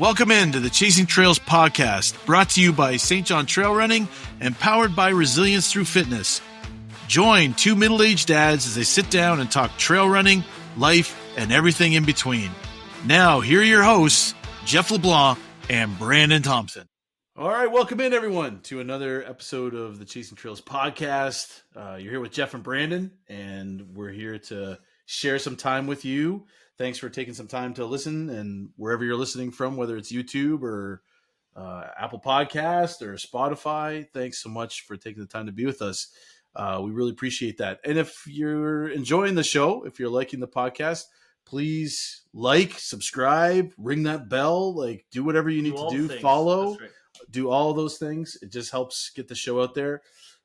Welcome into the Chasing Trails podcast, brought to you by St. John Trail Running and powered by Resilience Through Fitness. Join two middle-aged dads as they sit down and talk trail running, life, and everything in between. Now, here are your hosts, Jeff LeBlanc and Brandon Thompson. All right, welcome in, everyone, to another episode of the Chasing Trails podcast. You're here with Jeff and Brandon, and we're here to share some time with you. Thanks for taking some time to listen, and wherever you're listening from, whether it's YouTube or Apple Podcast or Spotify, thanks so much for taking the time to be with us. We really appreciate that. And if you're enjoying the show, if you're liking the podcast, please like, subscribe, ring that bell, like do whatever you need to do, follow, do all of those things. It just helps get the show out there.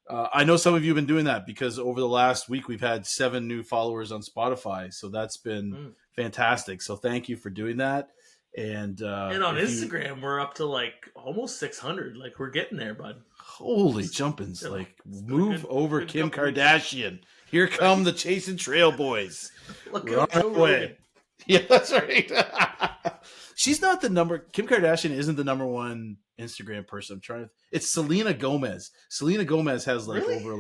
I know some of you have been doing that because over the last week, we've had 7 new followers on Spotify. So that's been fantastic. So thank you for doing that. And on Instagram, we're up to like almost 600. Like we're getting there, bud. Holy jumpins. Like move over Kim Kardashian. Here come the Chasing Trail boys. Look on our way. Yeah, that's right. She's not the number. Kim Kardashian isn't the number one Instagram person. It's Selena Gomez. Selena Gomez has like over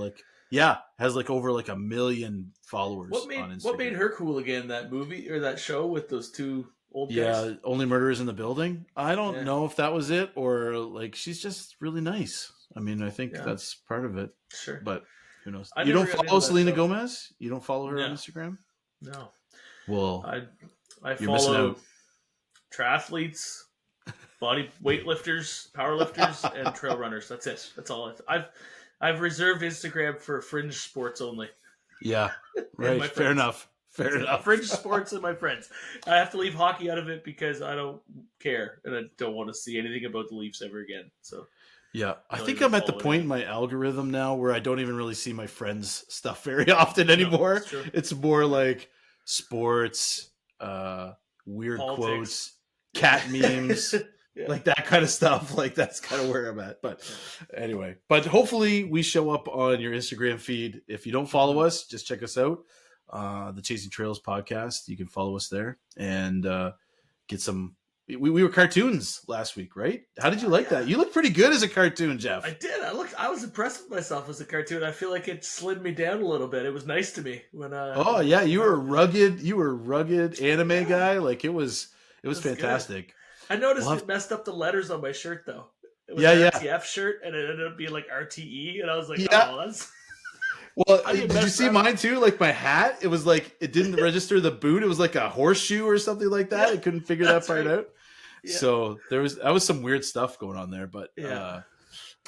like 1 million followers on Instagram. What made her cool again? That movie or that show with those two old guys? Yeah, Only Murders in the Building. I don't know if that was it or like she's just really nice. I mean, I think that's part of it. Sure. But who knows? You don't follow Selena Gomez? You don't follow her on Instagram? No. Well, I follow triathletes, body weightlifters, powerlifters, and trail runners. That's it. That's all. I've reserved Instagram for fringe sports only. Yeah, right. Fair enough. Fringe sports and my friends. I have to leave hockey out of it because I don't care and I don't want to see anything about the Leafs ever again. So yeah, I think I'm at the point in my algorithm now where I don't even really see my friends' stuff very often anymore. No, it's more like sports, weird quotes, cat memes, like that kind of stuff. Like that's kind of where I'm at. But anyway, hopefully we show up on your Instagram feed. If you don't follow us, just check us out. The Chasing Trails podcast. You can follow us there and get some. We were cartoons last week, right? How did you like that? You look pretty good as a cartoon, Jeff. I did. I was impressed with myself as a cartoon. I feel like it slid me down a little bit. It was nice to me when. Oh yeah, you were rugged. You were rugged anime guy. Like it was fantastic. Good. I noticed it messed up the letters on my shirt though. It was RTF shirt, and it ended up being like RTE, and I was like, oh, that's. Well, did you see mine too? Like my hat, it was like it didn't register the boot. It was like a horseshoe or something like that. I couldn't figure that part out. Yeah. So that was some weird stuff going on there. But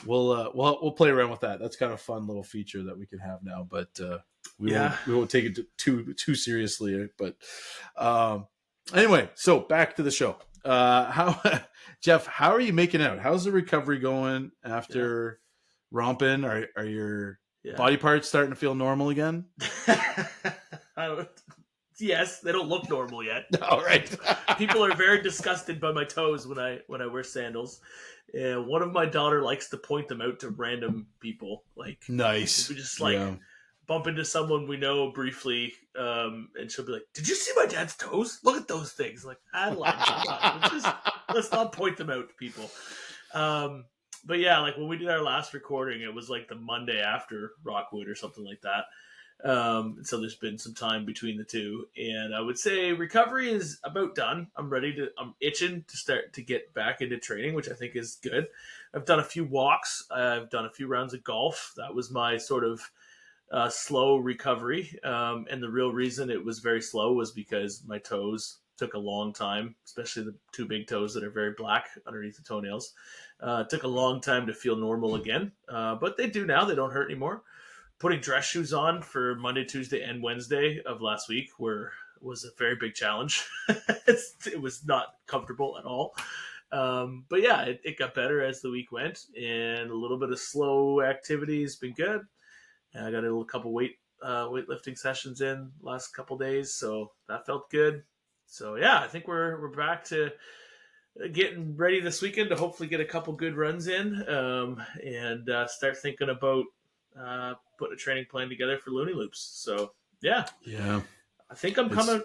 we'll play around with that. That's kind of a fun little feature that we can have now. But we won't take it too seriously. But anyway, so back to the show. Jeff? How are you making out? How's the recovery going after romping? Are your body parts starting to feel normal again? Yes, they don't look normal yet. All right. People are very disgusted by my toes when I wear sandals. One of my daughter likes to point them out to random people. Like nice. We just bump into someone we know briefly, and she'll be like, "Did you see my dad's toes? Look at those things!" Like Adeline, let's not point them out to people. But yeah, like when we did our last recording, it was like the Monday after Rockwood or something like that. So there's been some time between the two, and I would say recovery is about done. I'm itching to start to get back into training, which I think is good. I've done a few walks. I've done a few rounds of golf. That was my sort of slow recovery. And the real reason it was very slow was because my toes took a long time, especially the 2 big toes that are very black underneath the toenails. Took a long time to feel normal again, but they do now. They don't hurt anymore. Putting dress shoes on for Monday, Tuesday, and Wednesday of last week was a very big challenge. It was not comfortable at all. But yeah, it got better as the week went, and a little bit of slow activity has been good. And I got a couple weightlifting sessions in last couple days, so that felt good. So yeah, I think we're back to getting ready this weekend to hopefully get a couple good runs in, and start thinking about putting a training plan together for Looney Loops. So yeah. I think I'm coming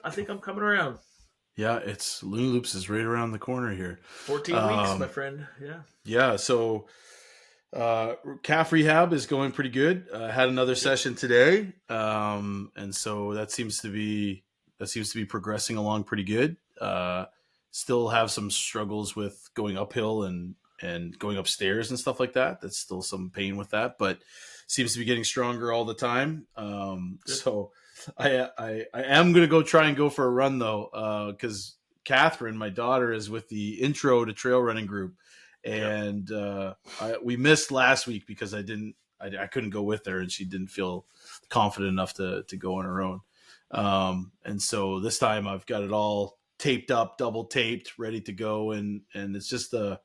around. Yeah, it's Looney Loops is right around the corner here. 14 weeks, my friend. Yeah. Yeah, so calf rehab is going pretty good. Had another session today, and so that seems to be progressing along pretty good. Still have some struggles with going uphill and going upstairs and stuff like that. That's still some pain with that, but seems to be getting stronger all the time. So I am going to go try and go for a run though, because Catherine, my daughter, is with the Intro to Trail Running group, and we missed last week because I couldn't go with her, and she didn't feel confident enough to go on her own. And so this time I've got it all taped up, double taped, ready to go, and it's just a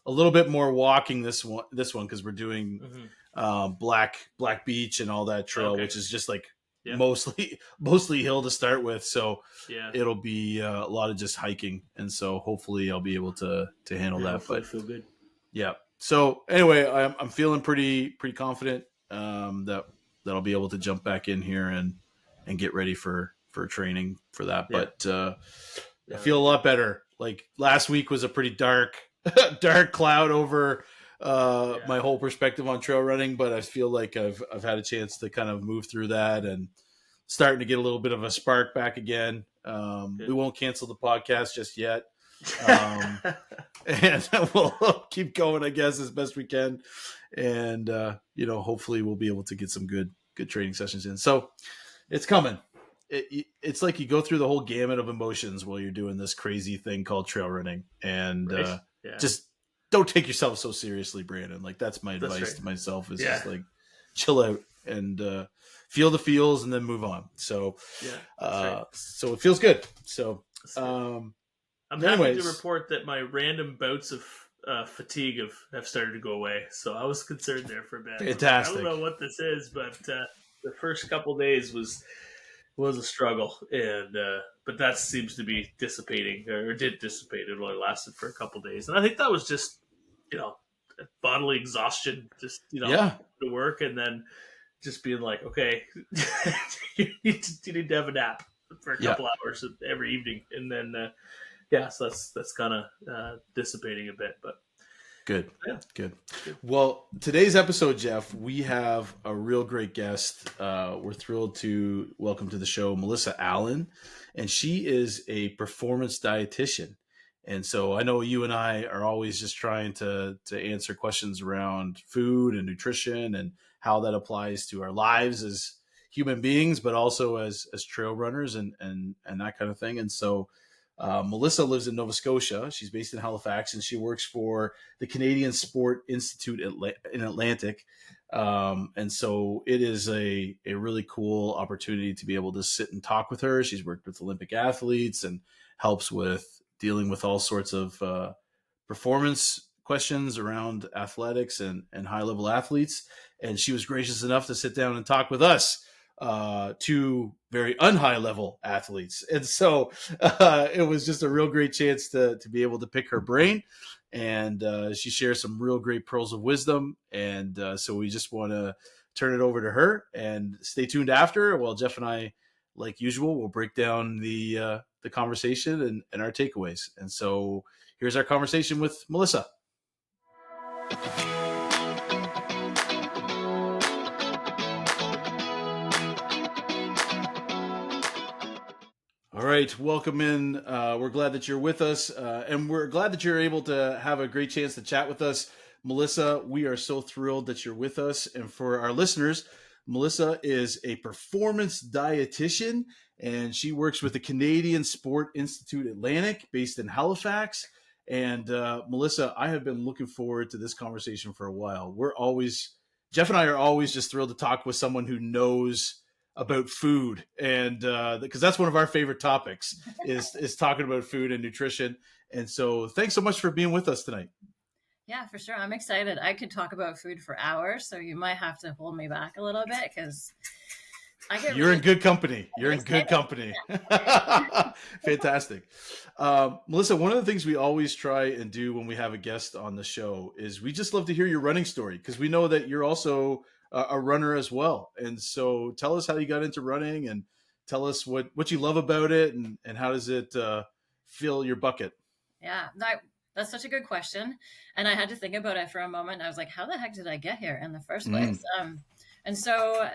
little bit more walking this one because we're doing Black Beach and all that trail, which is just like mostly hill to start with. So it'll be a lot of just hiking, and so hopefully I'll be able to handle that. But feel good. Yeah. So anyway, I'm feeling pretty confident that I'll be able to jump back in here and get ready for training for that. Yeah. But I feel a lot better. Like last week was a pretty dark cloud over my whole perspective on trail running, but I feel like I've had a chance to kind of move through that and starting to get a little bit of a spark back again. We won't cancel the podcast just yet. And we'll keep going, I guess, as best we can. And, hopefully we'll be able to get some good training sessions in. So it's coming. It's like you go through the whole gamut of emotions while you're doing this crazy thing called trail running, and just don't take yourself so seriously, Brandon. Like that's my advice to myself is just like chill out and feel the feels and then move on. So, so it feels good. So, I'm happy to report that my random bouts of fatigue have started to go away. So I was concerned there for a bit. Fantastic. I don't know what this is, but the first couple days was a struggle, and but that seems to be dissipating, or did dissipate. It only lasted for a couple days, and I think that was just bodily exhaustion, just to work, and then just being like, okay, you need to have a nap for a couple hours every evening, and then so that's kind of dissipating a bit, but. Good. Well, today's episode, Jeff, we have a real great guest. We're thrilled to welcome to the show Melissa Allen, and she is a performance dietitian. And so I know you and I are always just trying to answer questions around food and nutrition and how that applies to our lives as human beings, but also as trail runners and that kind of thing. And so Melissa lives in Nova Scotia. She's based in Halifax, and she works for the Canadian Sport Institute in Atlantic. And so it is a really cool opportunity to be able to sit and talk with her. She's worked with Olympic athletes and helps with dealing with all sorts of performance questions around athletics and high-level athletes. And she was gracious enough to sit down and talk with us. Two very unhigh level athletes. And so it was just a real great chance to be able to pick her brain. And she shares some real great pearls of wisdom. And so we just want to turn it over to her and stay tuned after. While Jeff and I, like usual, will break down the conversation and our takeaways. And so here's our conversation with Melissa. All right, welcome in. We're glad that you're with us, and we're glad that you're able to have a great chance to chat with us. Melissa, we are so thrilled that you're with us. And for our listeners, Melissa is a performance dietitian, and she works with the Canadian Sport Institute Atlantic, based in Halifax. And Melissa, I have been looking forward to this conversation for a while. Jeff and I are always just thrilled to talk with someone who knows about food, and because that's one of our favorite topics is talking about food and nutrition. And so thanks so much for being with us tonight. Yeah, for sure. I'm excited. I could talk about food for hours, so you might have to hold me back a little bit because you're in good company. You're in good company. Fantastic. Melissa, one of the things we always try and do when we have a guest on the show is we just love to hear your running story, because we know that you're also a runner as well. And so tell us how you got into running, and tell us what you love about it, and how does it fill your bucket? Yeah, that's such a good question. And I had to think about it for a moment. I was like, how the heck did I get here in the first place? And so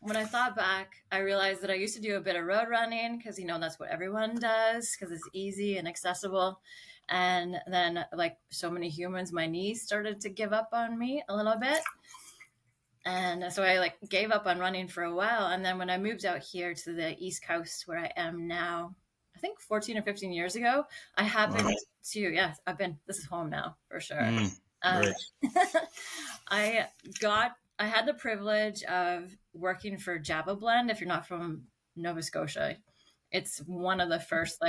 when I thought back, I realized that I used to do a bit of road running because, that's what everyone does because it's easy and accessible. And then, like so many humans, my knees started to give up on me a little bit. And so I gave up on running for a while. And then when I moved out here to the East Coast where I am now, I think 14 or 15 years ago, I happened to, this is home now for sure. Right. I had the privilege of working for Java Blend. If you're not from Nova Scotia, it's one of the first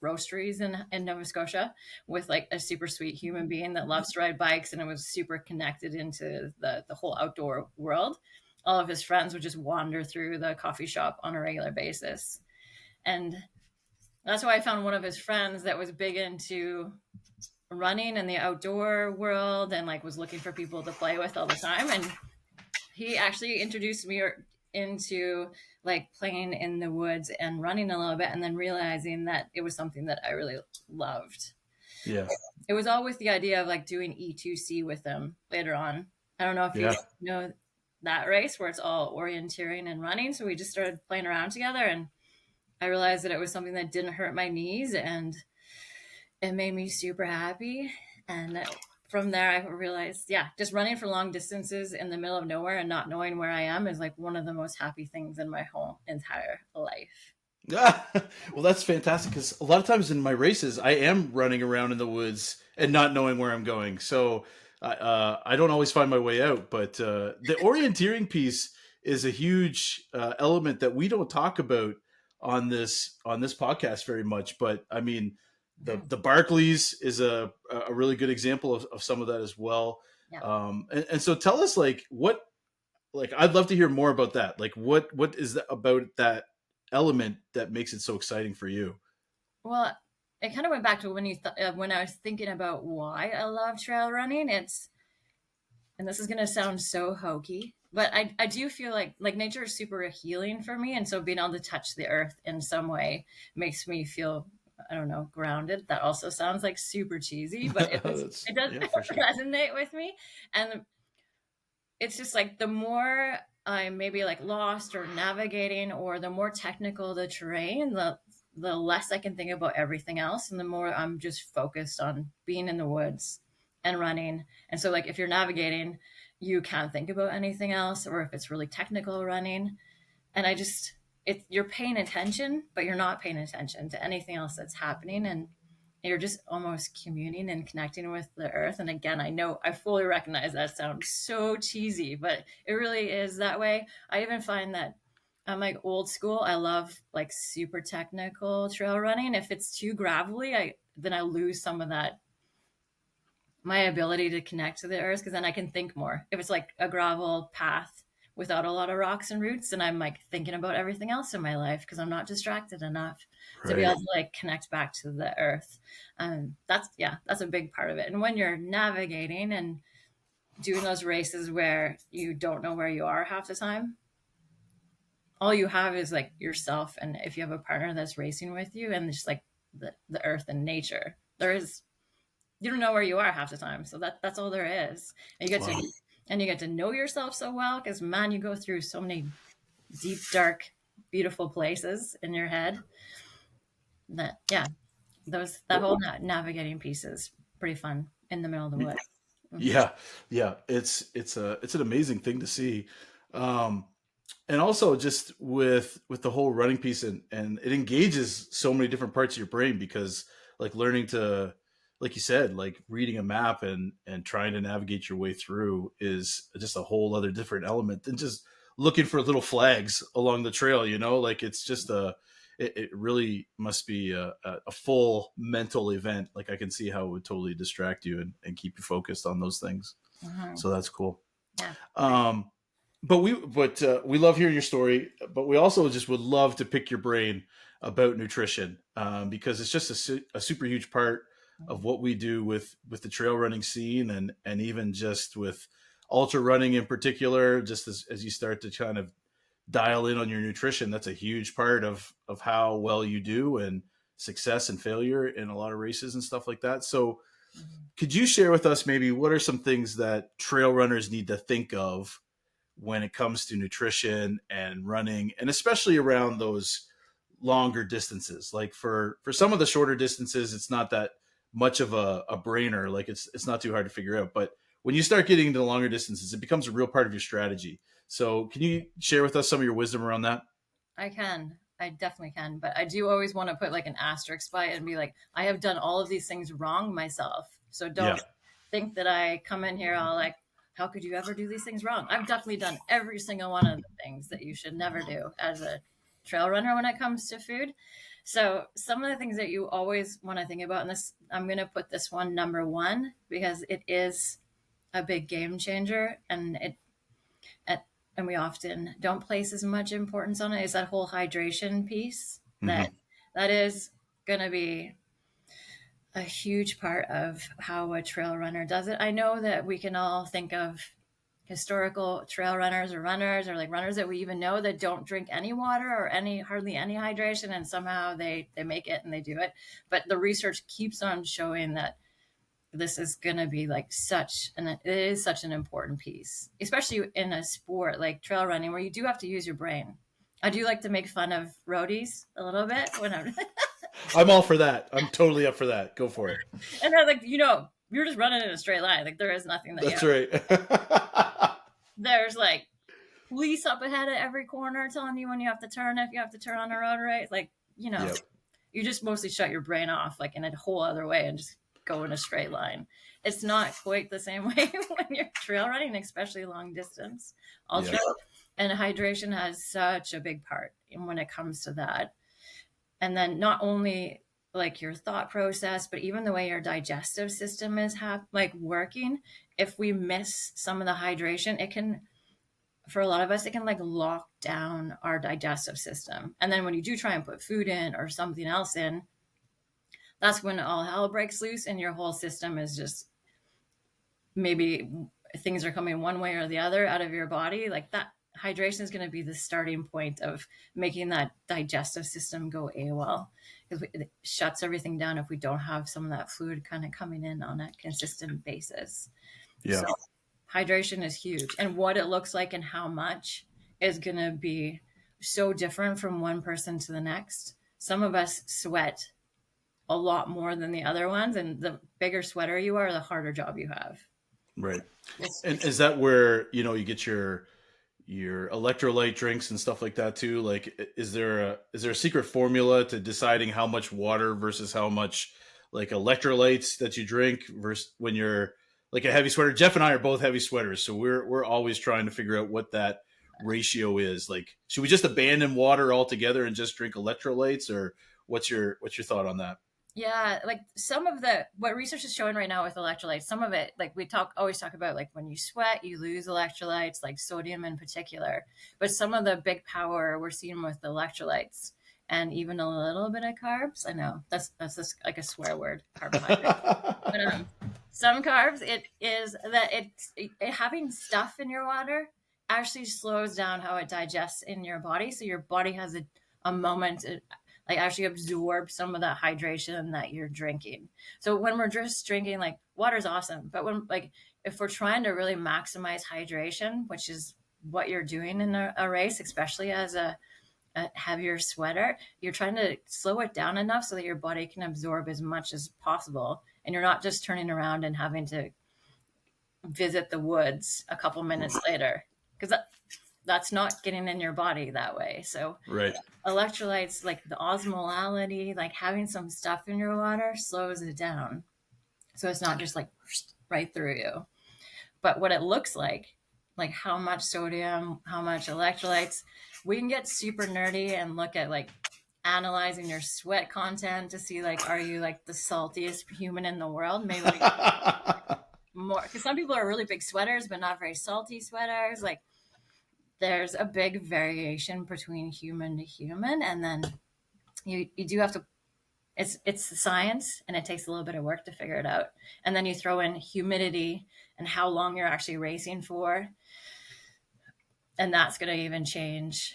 roasteries in Nova Scotia with a super sweet human being that loves to ride bikes, and it was super connected into the whole outdoor world. All of his friends would just wander through the coffee shop on a regular basis. And that's why I found one of his friends that was big into running in the outdoor world and was looking for people to play with all the time. And he actually introduced me into playing in the woods and running a little bit, and then realizing that it was something that I really loved. Yeah. It was all with the idea of doing E2C with them later on. I don't know if you know that race where it's all orienteering and running. So we just started playing around together, and I realized that it was something that didn't hurt my knees, and it made me super happy. And from there, I realized, just running for long distances in the middle of nowhere and not knowing where I am is one of the most happy things in my whole entire life. Well, that's fantastic, because a lot of times in my races, I am running around in the woods and not knowing where I'm going. So I don't always find my way out. But the orienteering piece is a huge element that we don't talk about on this podcast very much. But I mean, the Barclays is a really good example of some of that as well. Yeah. And so tell us what I'd love to hear more about that. What is that about that element that makes it so exciting for you? Well, it kind of went back to when I was thinking about why I love trail running. And this is going to sound so hokey, but I do feel like nature is super healing for me. And so being able to touch the earth in some way makes me feel, I don't know, grounded. That also sounds super cheesy, but it does sure. resonate with me. And it's just the more I'm maybe lost or navigating, or the more technical the terrain, the less I can think about everything else, and the more I'm just focused on being in the woods and running. And so if you're navigating, you can't think about anything else, or if it's really technical running, and you're paying attention, but you're not paying attention to anything else that's happening, and you're just almost communing and connecting with the earth. And again, I fully recognize that sounds so cheesy, but it really is that way. I even find that I'm old school. I love super technical trail running. If it's too gravelly, then I lose some of that, my ability to connect to the earth, because then I can think more. If it's a gravel path without a lot of rocks and roots, and I'm thinking about everything else in my life because I'm not distracted enough to be able to connect back to the earth. That's a big part of it. And when you're navigating and doing those races where you don't know where you are half the time, all you have is yourself, and if you have a partner that's racing with you, and just the earth and nature, you don't know where you are half the time. So that's all there is. And you get to know yourself so well, because man, you go through so many deep, dark, beautiful places in your head that whole navigating piece is pretty fun in the middle of the woods. Yeah. It's an amazing thing to see. And also just with the whole running piece, and it engages so many different parts of your brain, because learning to, like you said, reading a map and trying to navigate your way through is just a whole other different element than just looking for little flags along the trail, it's just it really must be a full mental event. I can see how it would totally distract you and keep you focused on those things. Mm-hmm. So that's cool. Yeah. But we love hearing your story, but we also just would love to pick your brain about nutrition, because it's just a super huge part of what we do with the trail running scene, and even just with ultra running in particular. Just as you start to kind of dial in on your nutrition, that's a huge part of how well you do, and success and failure in a lot of races and stuff like that. So could you share with us maybe what are some things that trail runners need to think of when it comes to nutrition and running, and especially around those longer distances? Like for some of the shorter distances, it's not that much of a brainer. Like it's not too hard to figure out. But when you start getting into the longer distances, it becomes a real part of your strategy. So can you share with us some of your wisdom around that? I can. I definitely can. But I do always want to put like an asterisk by it and be like, I have done all of these things wrong myself. So don't think that I come in here all like, how could you ever do these things wrong? I've definitely done every single one of the things that you should never do as a trail runner when it comes to food. So some of the things that you always want to think about, and this, I'm going to put this one number one because it is a big game changer, and and we often don't place as much importance on it, is that whole hydration piece. That is going to be a huge part of how a trail runner does it. I know that we can all think of historical trail runners or like runners that we even know that don't drink any water or hardly any hydration, and somehow they make it and they do it. But the research keeps on showing that this is going to be like it is such an important piece, especially in a sport like trail running where you do have to use your brain. I do like to make fun of roadies a little bit when I'm all for that. I'm totally up for that. Go for it. And they're like, you're just running in a straight line. Like there is nothing that That's right. There's like police up ahead at every corner telling you when you have to turn, if you have to turn on a road race. Like, you just mostly shut your brain off like in a whole other way and just go in a straight line. It's not quite the same way when you're trail running, especially long distance. And hydration has such a big part when it comes to that. And then not only like your thought process, but even the way your digestive system is working. If we miss some of the hydration, it can, for a lot of us, it can like lock down our digestive system. And then when you do try and put food in or something else in, that's when all hell breaks loose and your whole system is just, maybe things are coming one way or the other out of your body. Like that hydration is going to be the starting point of making that digestive system go AWOL, because it shuts everything down if we don't have some of that fluid kind of coming in on a consistent basis. So hydration is huge, and what it looks like and how much is going to be so different from one person to the next. Some of us sweat a lot more than the other ones, and the bigger sweater you are, the harder job you have. Right. And is that where, you get your electrolyte drinks and stuff like that too? Like, is there a secret formula to deciding how much water versus how much like electrolytes that you drink versus when you're like a heavy sweater? Jeff and I are both heavy sweaters, so we're always trying to figure out what that ratio is. Like, should we just abandon water altogether and just drink electrolytes, or what's your thought on that? Yeah, like some of what research is showing right now with electrolytes, some of it, like we always talk about, like when you sweat, you lose electrolytes, like sodium in particular. But some of the big power we're seeing with electrolytes and even a little bit of carbs. I know that's just like a swear word, carbohydrate. But some carbs, it is that having stuff in your water actually slows down how it digests in your body. So your body has a moment to like actually absorb some of that hydration that you're drinking. So when we're just drinking, like water's awesome, but when if we're trying to really maximize hydration, which is what you're doing in a race, especially as a heavier sweater, you're trying to slow it down enough so that your body can absorb as much as possible, and you're not just turning around and having to visit the woods a couple minutes later, because that's not getting in your body that way. So right. Electrolytes, like the osmolality, like having some stuff in your water slows it down. So it's not just like right through you. But what it looks like how much sodium, how much electrolytes, we can get super nerdy and look at like analyzing your sweat content to see like, are you like the saltiest human in the world? Maybe more, because some people are really big sweaters, but not very salty sweaters. Like, there's a big variation between human to human, and then you do have to, it's the science, and it takes a little bit of work to figure it out. And then you throw in humidity and how long you're actually racing for, and that's going to even change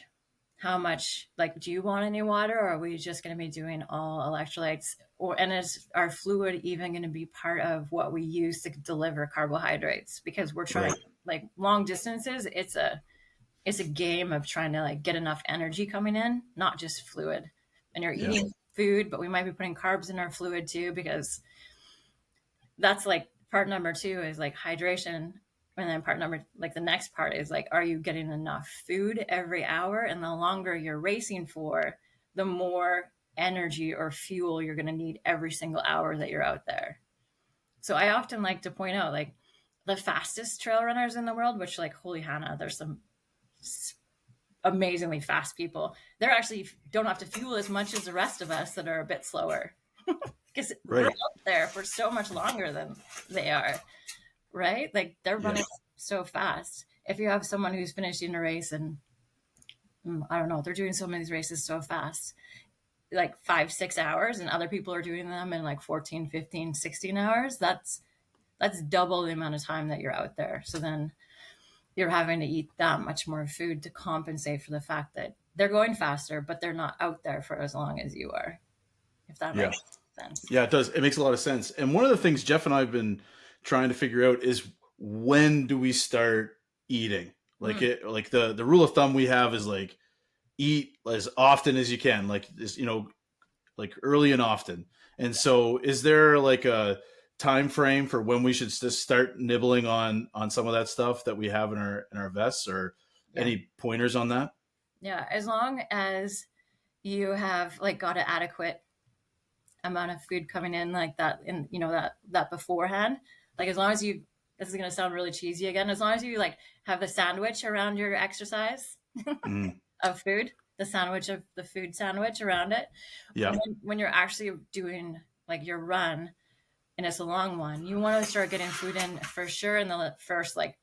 how much, like, do you want any water, or are we just going to be doing all electrolytes? And is our fluid even going to be part of what we use to deliver carbohydrates? Because we're trying, Right. like, long distances, it's a game of trying to like get enough energy coming in, not just fluid. And you're Yeah. eating food, but we might be putting carbs in our fluid too, because that's like part number 2 is like hydration. And then the next part is like, are you getting enough food every hour? And the longer you're racing for, the more energy or fuel you're going to need every single hour that you're out there. So I often like to point out, like, the fastest trail runners in the world, which, like, holy Hannah, there's some amazingly fast people. They're actually don't have to fuel as much as the rest of us that are a bit slower, because we're Right. up there for so much longer than they are, right? Like, they're running so fast. If you have someone who's finishing a race and I don't know, they're doing so many of these races so fast, like 5-6 hours, and other people are doing them in like 14, 15, 16 hours, that's double the amount of time that you're out there. So then you're having to eat that much more food to compensate for the fact that they're going faster, but they're not out there for as long as you are, if that Yeah. makes sense. Yeah, it does. It makes a lot of sense. And one of the things Jeff and I have been trying to figure out is, when do we start eating? Like like the rule of thumb we have is like, eat as often as you can, like this, like early and often. And so is there like a time frame for when we should just start nibbling on some of that stuff that we have in our vests, or any pointers on that? Yeah, as long as you have like got an adequate amount of food coming in like that, in that beforehand, like, as long as you, this is going to sound really cheesy again, as long as you like have the sandwich around your exercise of food, the sandwich of the food sandwich around it. Yeah. When you're actually doing like your run, and it's a long one, you want to start getting food in for sure in the first like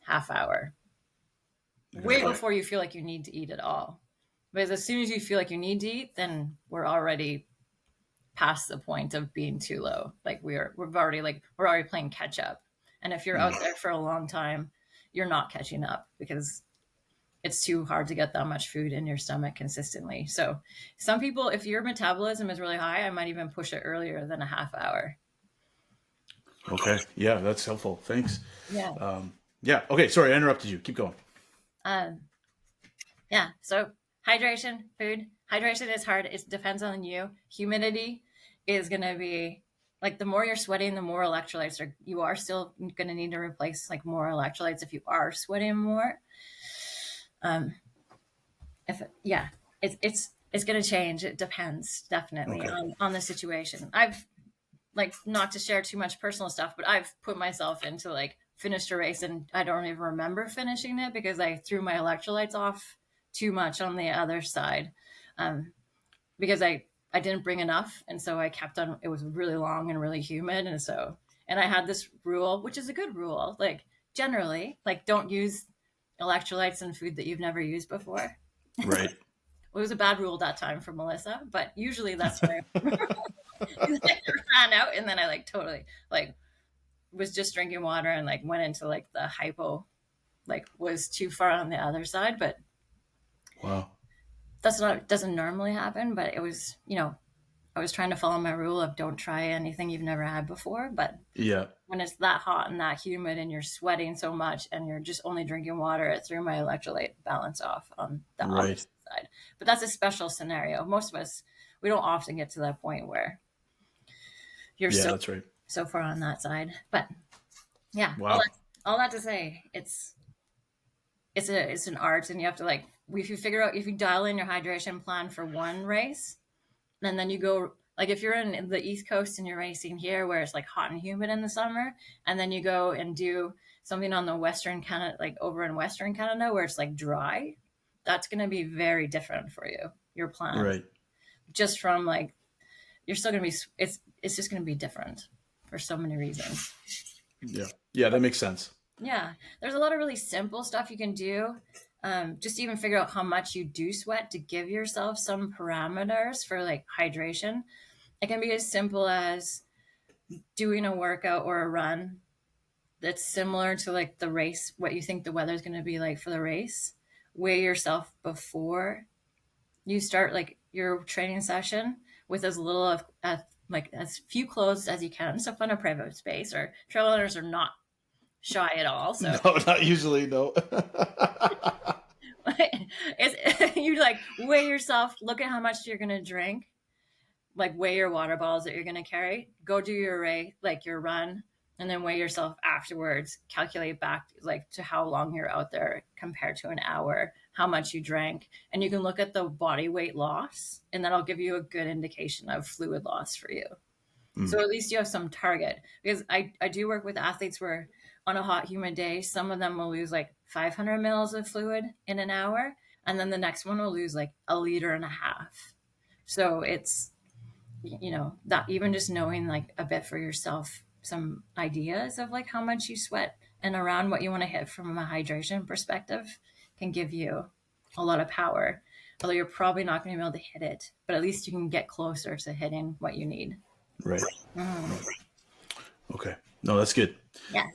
half hour, way before you feel like you need to eat at all. Because as soon as you feel like you need to eat, then we're already past the point of being too low. Like we're already playing catch up. And if you're out there for a long time, you're not catching up, because it's too hard to get that much food in your stomach consistently. So some people, if your metabolism is really high, I might even push it earlier than a half hour. Okay. Yeah, that's helpful. Thanks. Yeah. Yeah. Okay. Sorry, I interrupted you. Keep going. Yeah. So hydration, food. Hydration is hard. It depends on you. Humidity is going to be like, the more you're sweating, the more electrolytes you are still going to need to replace like more electrolytes if you are sweating more. It's going to change. It depends definitely on the situation. I've, like, not to share too much personal stuff, but I've put myself into like finished a race and I don't even remember finishing it because I threw my electrolytes off too much on the other side, because I didn't bring enough, and so I kept on. It was really long and really humid, and I had this rule, which is a good rule, like, generally, like, don't use electrolytes in food that you've never used before. Right. It was a bad rule that time for Melissa, but usually that's where I ran out, and then I like totally like was just drinking water and like went into like the hypo, like was too far on the other side. But Wow. doesn't normally happen, but it was, I was trying to follow my rule of don't try anything you've never had before. But Yeah. when it's that hot and that humid and you're sweating so much and you're just only drinking water, it threw my electrolyte balance off on the opposite side. But that's a special scenario. Most of us, we don't often get to that point where you're that's right. so far on that side. But yeah, Wow. all that to say, it's an art, and you have to, like, if you dial in your hydration plan for one race, and then you go, like, if you're in the East Coast and you're racing here where it's like hot and humid in the summer, and then you go and do something on the Western Canada, like over in Western Canada where it's like dry, that's going to be very different for you, your plan. Right. Just from like, you're still going to be, it's just going to be different for so many reasons. Yeah. Yeah, that makes sense. Yeah. There's a lot of really simple stuff you can do. Just to even figure out how much you do sweat to give yourself some parameters for like hydration. It can be as simple as doing a workout or a run that's similar to like the race, what you think the weather's going to be like for the race, weigh yourself before you start like your training session with as little of like as few clothes as you can. So find a private space, or trail runners are not shy at all. So No, not usually. No. you like weigh yourself, look at how much you're going to drink, like weigh your water bottles that you're going to carry, go do your your run, and then weigh yourself afterwards, calculate back like to how long you're out there compared to an hour, how much you drank, and you can look at the body weight loss, and that'll give you a good indication of fluid loss for you. So at least you have some target, because I do work with athletes where on a hot, humid day, some of them will lose like 500 mils of fluid in an hour, and then the next one will lose like 1.5 liters. So it's, that even just knowing like a bit for yourself, some ideas of like how much you sweat and around what you want to hit from a hydration perspective can give you a lot of power. Although you're probably not going to be able to hit it, but at least you can get closer to hitting what you need. Right. Okay. No, that's good. Yeah.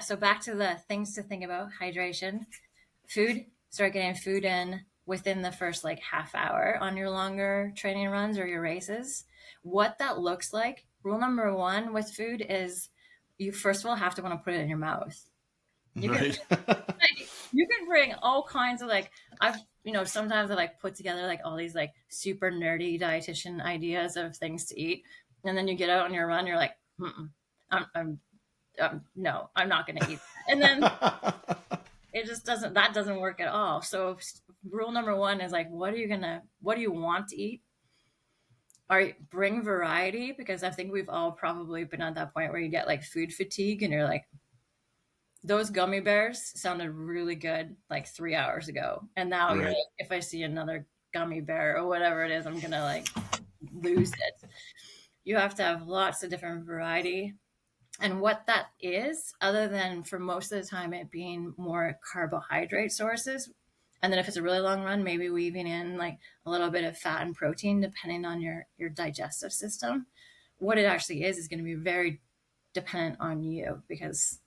So back to the things to think about: hydration, food. Start getting food in within the first like half hour on your longer training runs or your races. What that looks like. Rule number 1 with food is you first of all have to want to put it in your mouth. You can bring all kinds of like, sometimes I like put together like all these like super nerdy dietitian ideas of things to eat, and then you get out on your run, you're like, no, I'm not going to eat, and then it just doesn't work at all. So rule number 1 is like, what do you want to eat? Bring variety, because I think we've all probably been at that point where you get like food fatigue, and you're like, those gummy bears sounded really good like 3 hours ago, and now you're like, if I see another gummy bear or whatever it is, I'm gonna like lose it. You have to have lots of different variety, and what that is, other than for most of the time it being more carbohydrate sources, and then if it's a really long run, maybe weaving in like a little bit of fat and protein depending on your digestive system. What it actually is going to be very dependent on you, because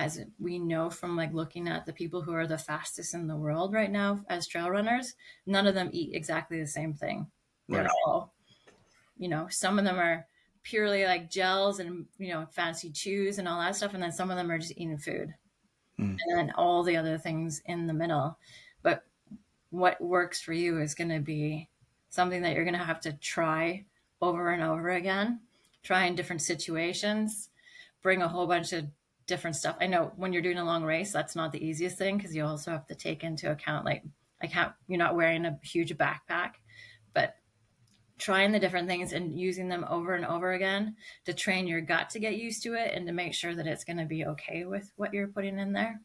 as we know from like looking at the people who are the fastest in the world right now as trail runners, none of them eat exactly the same thing. They're all, some of them are purely like gels and, fancy chews and all that stuff. And then some of them are just eating food and then all the other things in the middle. But what works for you is going to be something that you're going to have to try over and over again, try in different situations, bring a whole bunch of different stuff. I know when you're doing a long race, that's not the easiest thing, because you also have to take into account like you're not wearing a huge backpack, but trying the different things and using them over and over again to train your gut to get used to it and to make sure that it's going to be okay with what you're putting in there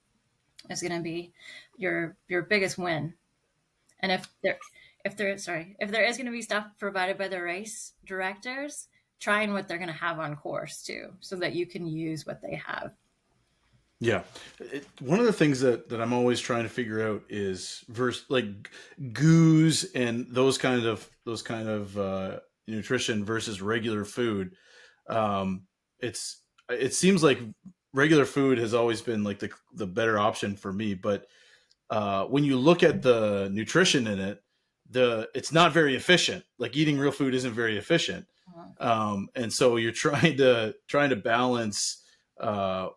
is going to be your biggest win. And if there is going to be stuff provided by the race directors, trying what they're going to have on course too, so that you can use what they have. Yeah. One of the things that I'm always trying to figure out is like goos and those kind of nutrition versus regular food. It seems like regular food has always been like the better option for me, but when you look at the nutrition in it, it's not very efficient. Like eating real food isn't very efficient. And so you're trying to balance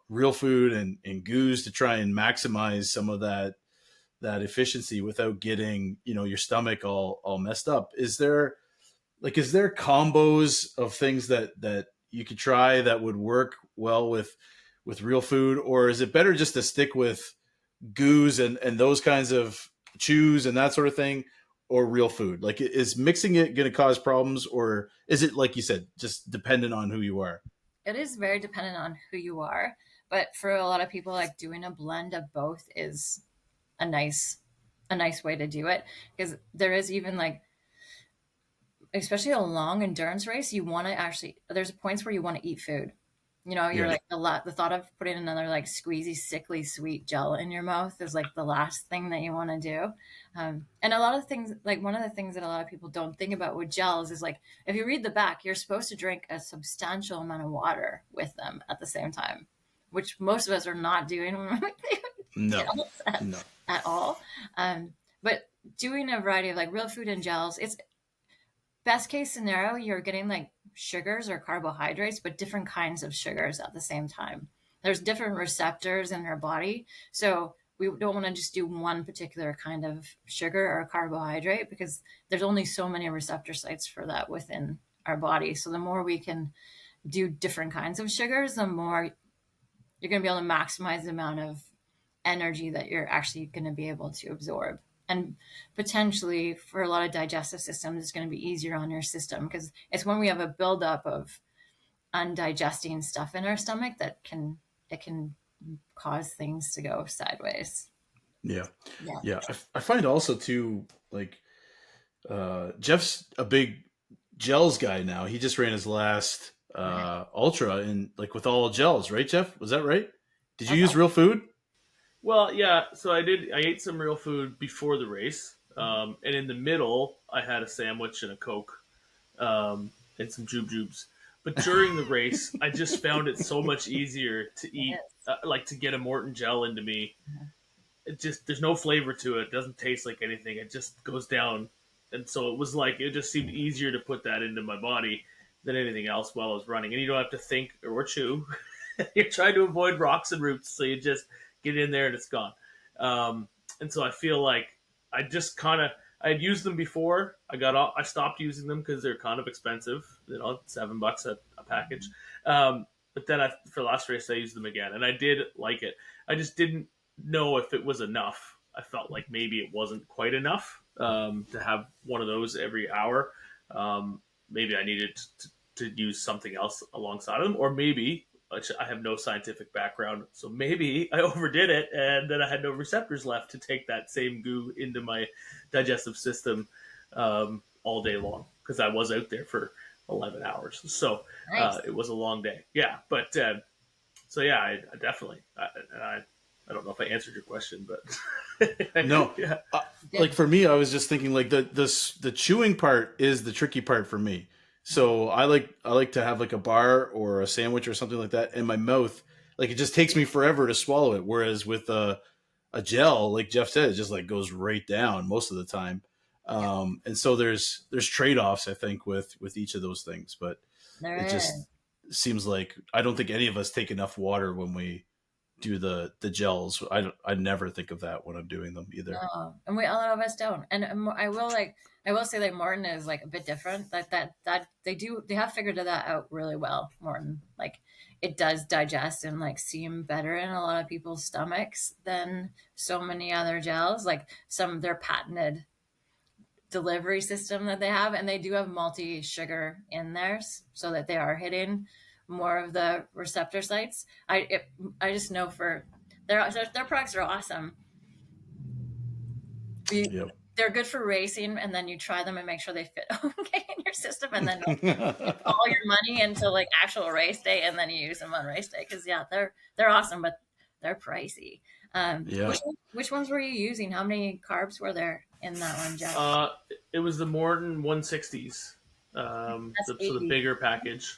real food and goos to try and maximize some of that efficiency without getting, your stomach all messed up. Is there combos of things that you could try that would work well with real food, or is it better just to stick with goos and those kinds of chews and that sort of thing, or real food? Like, is mixing it going to cause problems, or is it, like you said, just dependent on who you are? It is very dependent on who you are, but for a lot of people, like doing a blend of both is a nice way to do it, because there is even like, especially a long endurance race, you want to there's points where you want to eat food. You're like the thought of putting another like squeezy, sickly sweet gel in your mouth is like the last thing that you want to do. And a lot of things, like one of the things that a lot of people don't think about with gels is like, if you read the back, you're supposed to drink a substantial amount of water with them at the same time, which most of us are not doing. No, gels no. at all. But doing a variety of like real food and gels, it's best case scenario, you're getting like sugars or carbohydrates, but different kinds of sugars at the same time. There's different receptors in our body. So we don't want to just do one particular kind of sugar or carbohydrate because there's only so many receptor sites for that within our body. So the more we can do different kinds of sugars, the more you're going to be able to maximize the amount of energy that you're actually going to be able to absorb. And potentially for a lot of digestive systems, it's going to be easier on your system because it's when we have a buildup of undigesting stuff in our stomach that it can cause things to go sideways. Yeah. Yeah. Yeah. I find also too, like, Jeff's a big gels guy now. He just ran his last ultra and like with all gels, right, Jeff? Was that right? Did you use real food? Well, yeah. So I did. I ate some real food before the race, and in the middle, I had a sandwich and a Coke, and some jubes. But during the race, I just found it so much easier to eat, like to get a Morton gel into me. It just there's no flavor to it. It doesn't taste like anything. It just goes down, and so it was like it just seemed easier to put that into my body than anything else while I was running. And you don't have to think or chew. You're trying to avoid rocks and roots, so you just get in there and it's gone. And so I feel like I just kind of I had used them before. I stopped using them because they're kind of expensive, $7 a package. But then for the last race, I used them again, and I did like it. I just didn't know if it was enough. I felt like maybe it wasn't quite enough to have one of those every hour. Maybe I needed to use something else alongside of them, or maybe I have no scientific background, so maybe I overdid it, and then I had no receptors left to take that same goo into my digestive system all day long because I was out there for 11 hours. So Nice. it was a long day. Yeah, but so yeah, I definitely. I don't know if I answered your question, but No. yeah. Like for me, I was just thinking like the chewing part is the tricky part for me. So I like to have like a bar or a sandwich or something like that in my mouth. Like it just takes me forever to swallow it. Whereas with a gel, like Jeff said, it just like goes right down most of the time. And so there's trade offs I think with each of those things, but There it just is. seems like I don't think any of us take enough water when we do the gels. I never think of that when I'm doing them either. No, and we a lot of us don't. And I will say that Morton is like a bit different. That they have figured that out really well. Morton, like it does digest and like seem better in a lot of people's stomachs than so many other gels. Like some of their patented delivery system that they have, and they do have multi sugar in there so that they are hitting more of the receptor sites. I just know for their products are awesome. Yep. They're good for racing, and then you try them and make sure they fit okay in your system, and then you put all your money into like actual race day, and then you use them on race day because yeah, they're awesome, but they're pricey. Yeah. Which ones were you using? How many carbs were there in that one, Jeff? It was the Morton 160s, so the bigger package.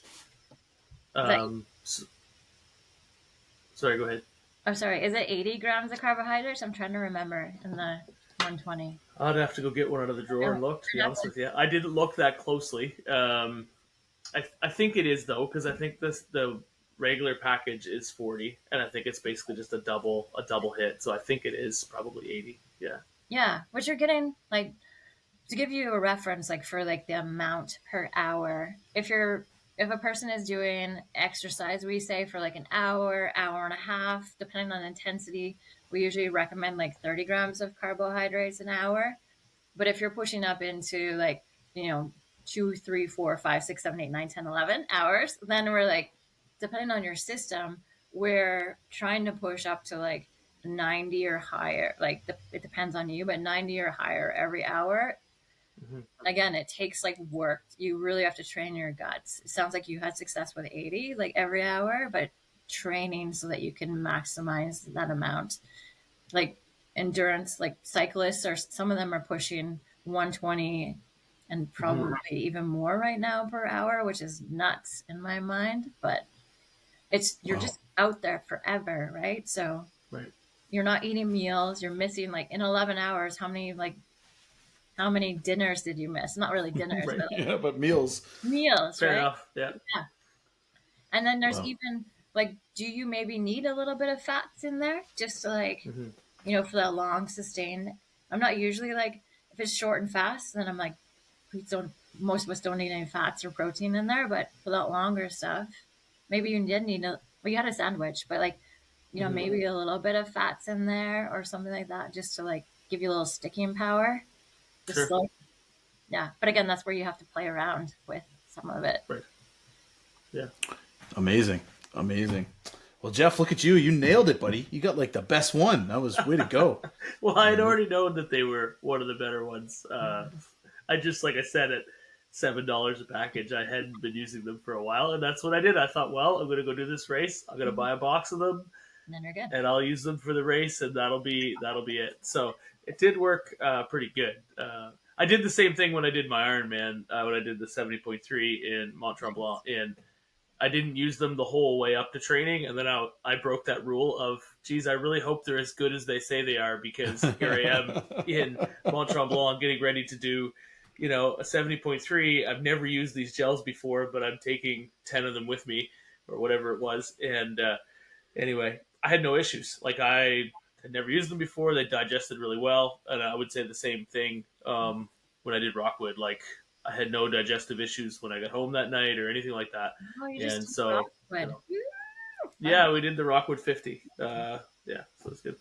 Sorry, go ahead. I'm sorry. Is it 80 grams of carbohydrates? I'm trying to remember in the 120. I'd have to go get one out of the drawer and look. To be honest with you, I didn't look that closely. I think it is though, because I think the regular package is 40, and I think it's basically just a double hit. So I think it is probably 80. Yeah. Yeah, what you're getting like to give you a reference, like for like the amount per hour. If a person is doing exercise, we say for like an hour, hour and a half, depending on intensity, we usually recommend like 30 grams of carbohydrates an hour. But if you're pushing up into like, 2, 3, 4, 5, 6, 7, 8, 9, 10, 11 hours, then we're like, depending on your system, we're trying to push up to like 90 or higher. Like it depends on you, but 90 or higher every hour. Mm-hmm. Again, it takes like work. You really have to train your guts. It sounds like you had success with 80 like every hour, but training so that you can maximize that amount. Like endurance, like cyclists or some of them are pushing 120 and probably even more right now per hour, which is nuts in my mind, but you're just out there forever, right? So right. you're not eating meals. You're missing like in 11 hours. How many dinners did you miss? Not really dinners, Right. but like Yeah, but meals. meals, Fair right? enough. Yeah. Yeah. And then there's Wow. even like, do you maybe need a little bit of fats in there just to like, Hmm. for that long sustained? I'm not usually like, if it's short and fast, then I'm like, we don't, most of us don't need any fats or protein in there, but for that longer stuff, maybe you did need well, you had a sandwich, but like, Hmm. maybe a little bit of fats in there or something like that, just to like give you a little sticking power. Just Sure. like, yeah. But again, that's where you have to play around with some of it. Right. Yeah. Amazing. Amazing. Well, Jeff, look at you. You nailed it, buddy. You got like the best one. That was way to go. Well, I had already known that they were one of the better ones. I just, like I said, at $7 a package, I hadn't been using them for a while, and that's what I did. I thought, well, I'm going to go do this race. I'm going to buy a box of them, And then you're good. and I'll use them for the race, and that'll be it. So it did work pretty good. I did the same thing when I did my Ironman, when I did the 70.3 in Mont Tremblant, and I didn't use them the whole way up to training, and then I broke that rule of, geez, I really hope they're as good as they say they are, because here I am in Mont Tremblant getting ready to do, a 70.3. I've never used these gels before, but I'm taking 10 of them with me, or whatever it was. And anyway, I had no issues. Like, I had never used them before. They digested really well, and I would say the same thing when I did Rockwood. Like, I had no digestive issues when I got home that night or anything like that. Oh, you And just so, Rockwood. yeah, we did the Rockwood 50. Yeah, so it's good.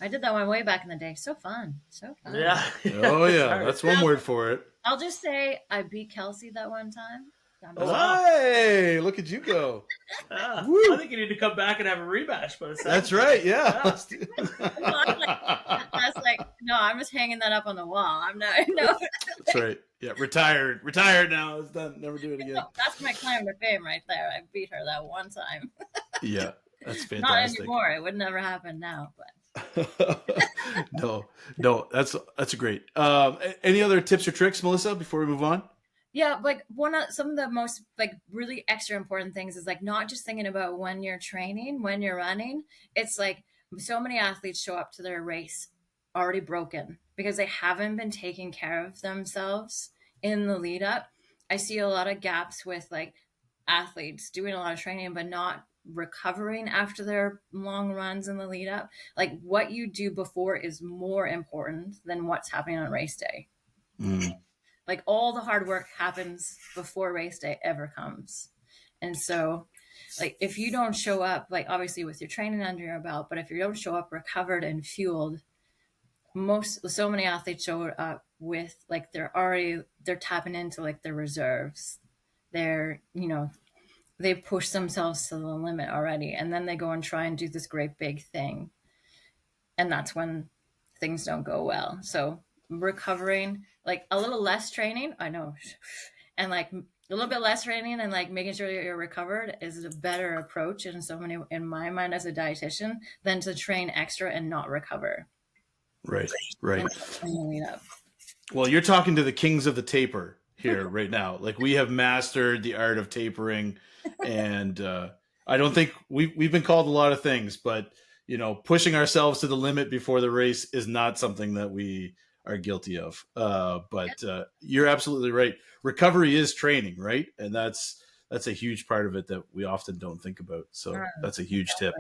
I did that one way back in the day. So fun. So fun. Yeah. Oh, yeah. That's one word for it. I'll just say I beat Kelsey that one time. Oh, wow. Hey, look at you go. I think you need to come back and have a rematch. But That's right. Yeah. Yeah. I was like, no, I'm just hanging that up on the wall. I'm not. No, That's right. Yeah. Retired. Retired now. It's done. Never do it again. that's my claim to fame right there. I beat her that one time. Yeah. That's Not fantastic. anymore. It would never happen now. But no, that's great. Any other tips or tricks, Melissa, before we move on? yeah, like some of the most like really extra important things is like not just thinking about when you're training, when you're running. It's like so many athletes show up to their race already broken because they haven't been taking care of themselves in the lead up. I see a lot of gaps with like athletes doing a lot of training but not recovering after their long runs in the lead up. Like what you do before is more important than what's happening on race day. Mm. Like all the hard work happens before race day ever comes. And so like if you don't show up, like obviously with your training under your belt, but if you don't show up recovered and fueled, so many athletes show up with like they're tapping into like their reserves. They're, they push themselves to the limit already. And then they go and try and do this great big thing. And that's when things don't go well. So recovering, like a little less training, I know, and like a little bit less training and like making sure you're recovered is a better approach in my mind as a dietitian than to train extra and not recover. Right. Well, you're talking to the kings of the taper here right now. Like we have mastered the art of tapering, and I don't think we've been called a lot of things, but pushing ourselves to the limit before the race is not something that we are guilty of. But you're absolutely right. Recovery is training, right? And that's a huge part of it that we often don't think about. So that's a huge tip.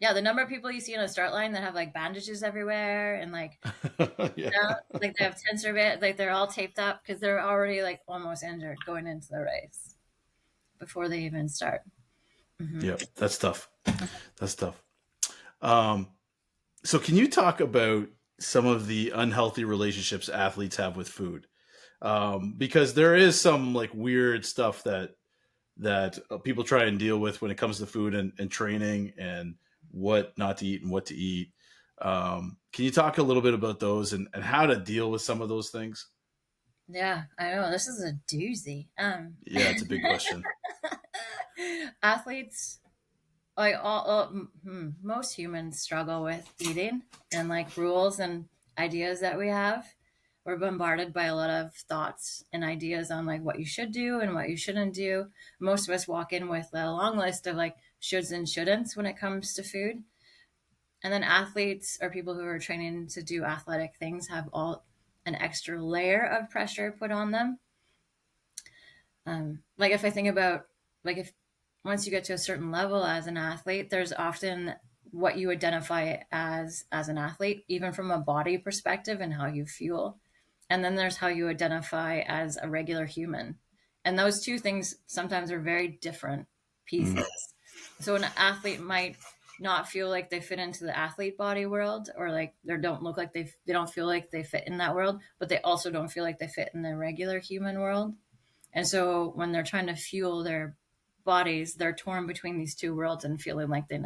Yeah, the number of people you see on a start line that have like bandages everywhere and like, like they have tensor bit, like they're all taped up because they're already like almost injured going into the race before they even start. Mm-hmm. Yeah, that's tough. That's tough. So can you talk about some of the unhealthy relationships athletes have with food? Because there is some like weird stuff that people try and deal with when it comes to food and training and what not to eat and what to eat. Can you talk a little bit about those and how to deal with some of those things? Yeah, I know. This is a doozy. Yeah, it's a big question. Athletes, like most humans struggle with eating and like rules and ideas that we have. We're bombarded by a lot of thoughts and ideas on like what you should do and what you shouldn't do. Most of us walk in with a long list of like shoulds and shouldn'ts when it comes to food. And then athletes or people who are training to do athletic things have all an extra layer of pressure put on them. Like if I think about, like, if once you get to a certain level as an athlete, there's often what you identify as an athlete, even from a body perspective and how you fuel. And then there's how you identify as a regular human. And those two things sometimes are very different pieces. So an athlete might not feel like they fit into the athlete body world, or like they don't look like they don't feel like they fit in that world, but they also don't feel like they fit in the regular human world. And so when they're trying to fuel their bodies, they're torn between these two worlds and feeling like they're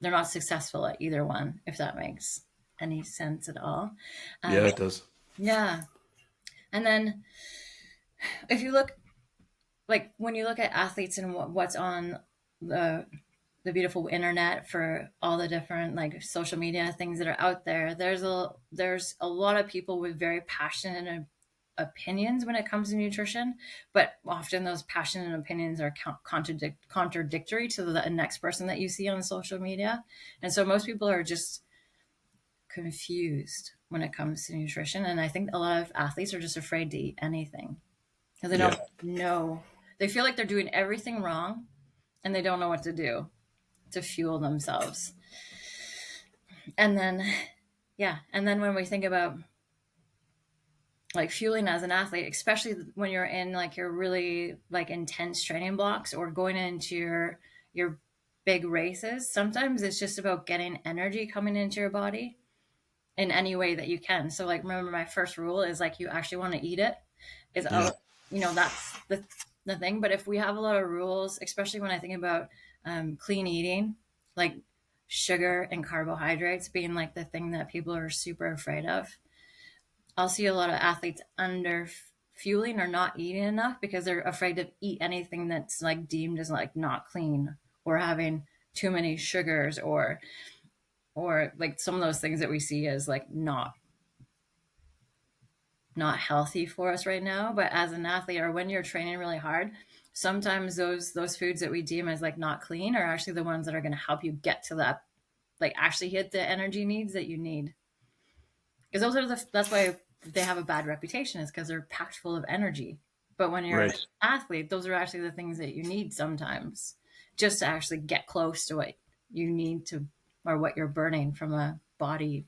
not successful at either one, if that makes any sense at all. Yeah, it does. Yeah. And then if you look, like when you look at athletes and what's on the beautiful internet for all the different like social media things that are out there, there's a lot of people with very passionate opinions when it comes to nutrition, but often those passionate opinions are contradictory to the next person that you see on social media. And so most people are just confused when it comes to nutrition. And I think a lot of athletes are just afraid to eat anything because they don't know. They feel like they're doing everything wrong and they don't know what to do to fuel themselves. And then, and then when we think about like fueling as an athlete, especially when you're in like your really like intense training blocks or going into your big races, sometimes it's just about getting energy coming into your body in any way that you can. So like, remember my first rule is like, you actually want to eat it. That's the thing. But if we have a lot of rules, especially when I think about clean eating, like sugar and carbohydrates being like the thing that people are super afraid of, I'll see a lot of athletes under fueling or not eating enough because they're afraid to eat anything that's like deemed as like not clean, or having too many sugars, or like some of those things that we see as like not healthy for us right now. But as an athlete, or when you're training really hard, sometimes those foods that we deem as like not clean are actually the ones that are going to help you get to that, like actually hit the energy needs that you need. Because those are that's why they have a bad reputation, is because they're packed full of energy. But when you're an athlete, those are actually the things that you need sometimes just to actually get close to what you need to, or what you're burning from a body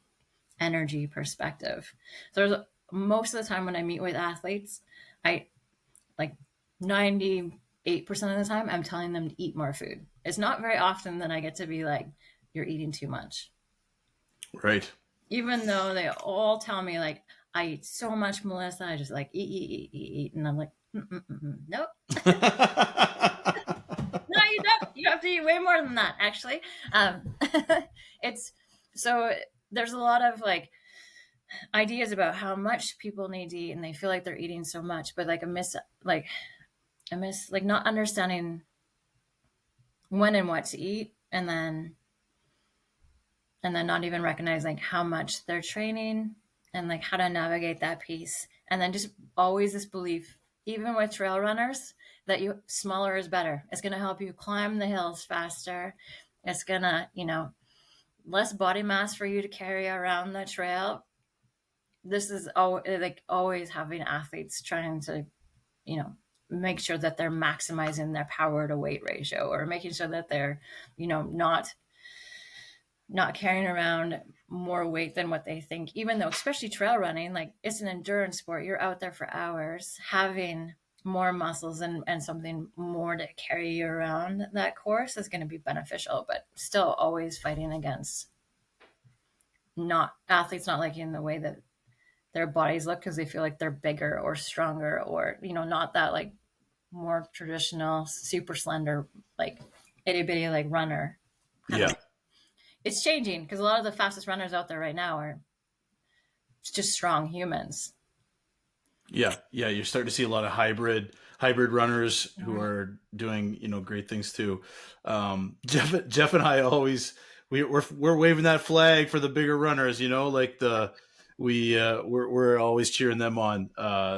energy perspective. So there's most of the time when I meet with athletes, I like 98% of the time I'm telling them to eat more food. It's not very often that I get to be like, you're eating too much. Right. Even though they all tell me like, I eat so much, Melissa, I just like eat. And I'm like, nope. No, you don't. You have to eat way more than that, actually. It's so there's a lot of like ideas about how much people need to eat, and they feel like they're eating so much, but like I miss not understanding when and what to eat, and then not even recognizing like how much they're training and like how to navigate that piece. And then just always this belief, even with trail runners, that smaller is better. It's going to help you climb the hills faster. It's going to, less body mass for you to carry around the trail. This is always having athletes trying to, make sure that they're maximizing their power to weight ratio, or making sure that they're, not carrying around more weight than what they think, even though, especially trail running, like it's an endurance sport. You're out there for hours. Having more muscles and something more to carry you around that course is going to be beneficial, but still always fighting against athletes not liking the way that their bodies look because they feel like they're bigger or stronger, or, not that like more traditional, super slender, like itty bitty, like runner. Yeah. It's changing because a lot of the fastest runners out there right now are just strong humans. Yeah. You're starting to see a lot of hybrid runners who are doing, great things too. Jeff and I always we're waving that flag for the bigger runners, like we're always cheering them on.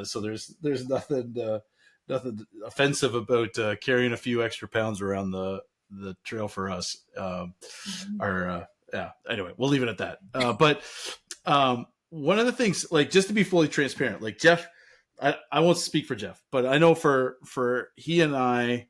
So there's nothing offensive about carrying a few extra pounds around the the trail for us. Mhm. Yeah. Anyway, we'll leave it at that. But one of the things, like, just to be fully transparent, like Jeff, I won't speak for Jeff, but I know for he and I,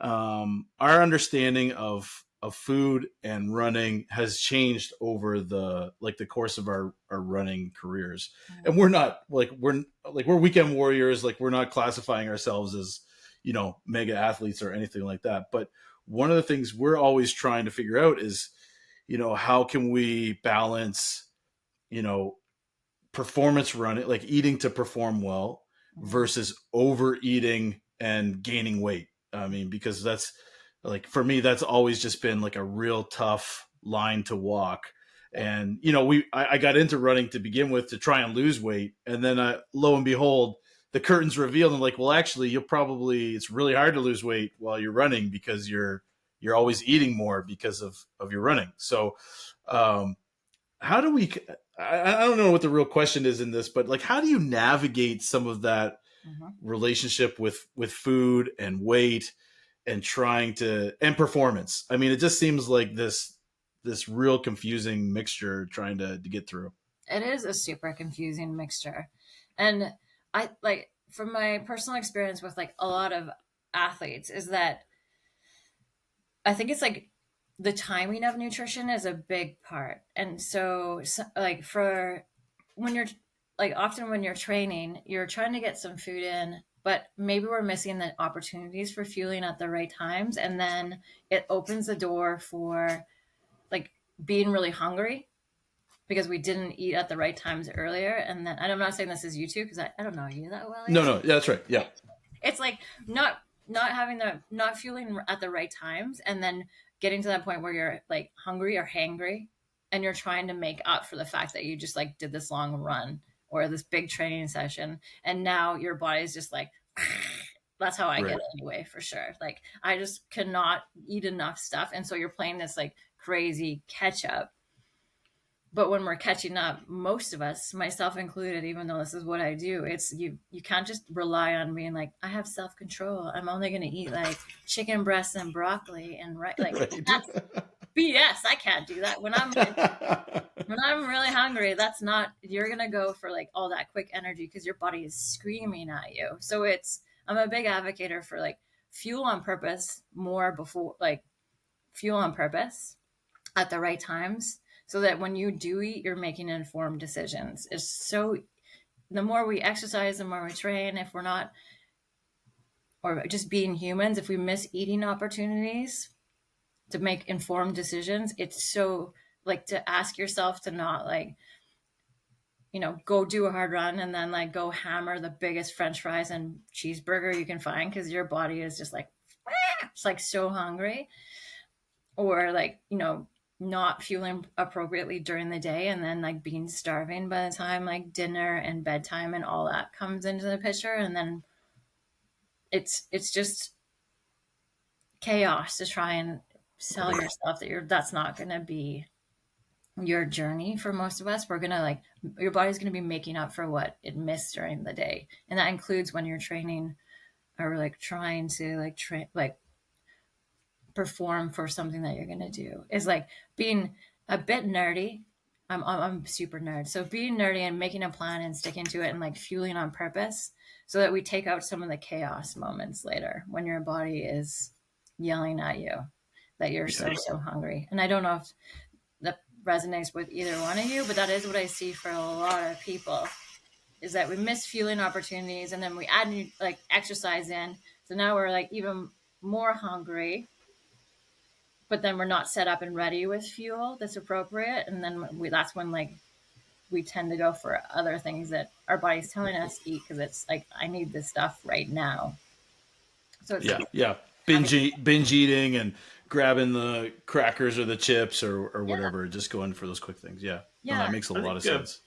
our understanding of food and running has changed over the course of our running careers. And we're not we're weekend warriors. Like, we're not classifying ourselves as, mega athletes or anything like that. But one of the things we're always trying to figure out is, how can we balance, you know, performance running, like eating to perform well, versus overeating and gaining weight. I mean, because that's, like, for me, that's always just been like a real tough line to walk. And, I got into running to begin with to try and lose weight. And then lo and behold, the curtains revealed, and like, well, actually, it's really hard to lose weight while you're running, because you're always eating more because of your running. So, how do we, I don't know what the real question is in this, but like, how do you navigate some of that relationship with food and weight and and performance? I mean, it just seems like this real confusing mixture trying to get through. It is a super confusing mixture. And I like, from my personal experience with like a lot of athletes, is that I think it's like the timing of nutrition is a big part. And so like, for when you're like, often when you're training, you're trying to get some food in, but maybe we're missing the opportunities for fueling at the right times. And then it opens the door for like being really hungry because we didn't eat at the right times earlier. And then, and I'm not saying this is you too, because I don't know you that well. No, yeah, that's right. Yeah. It's like not fueling at the right times, and then getting to that point where you're like hungry or hangry, and you're trying to make up for the fact that you just like did this long run or this big training session, and now your body's just like, that's how I get it anyway, for sure. Like, I just cannot eat enough stuff, and so you're playing this like crazy catch up. But when we're catching up, most of us, myself included, even though this is what I do, it's you can't just rely on being like, I have self-control, I'm only going to eat like chicken breasts and broccoli, and like that's BS. I can't do that. When I'm really hungry, that's not, you're going to go for like all that quick energy because your body is screaming at you. So I'm a big advocate for like fuel on purpose, more before, like, fuel on purpose at the right times, so that when you do eat, you're making informed decisions. The more we exercise, the more we train. If we're not, or just being humans, if we miss eating opportunities to make informed decisions, it's so, like, to ask yourself to not, like, go do a hard run and then like go hammer the biggest French fries and cheeseburger you can find because your body is just like, it's like so hungry. Or like, not fueling appropriately during the day, and then like being starving by the time like dinner and bedtime and all that comes into the picture. And then it's just chaos to try and sell yourself that that's not going to be your journey. For most of us, we're going to like, your body's going to be making up for what it missed during the day. And that includes when you're training or like trying to like perform for something that you're going to do. Is like being a bit nerdy. I'm super nerd. So being nerdy and making a plan and sticking to it and like fueling on purpose, so that we take out some of the chaos moments later when your body is yelling at you that you're so hungry. And I don't know if that resonates with either one of you, but that is what I see for a lot of people, is that we miss fueling opportunities, and then we add new, like, exercise in. So now we're like even more hungry, but then we're not set up and ready with fuel that's appropriate. And then that's when like we tend to go for other things that our body's telling us to eat, because it's like, I need this stuff right now. So it's binge eating and grabbing the crackers or the chips or whatever, just going for those quick things. No, that makes a lot of sense.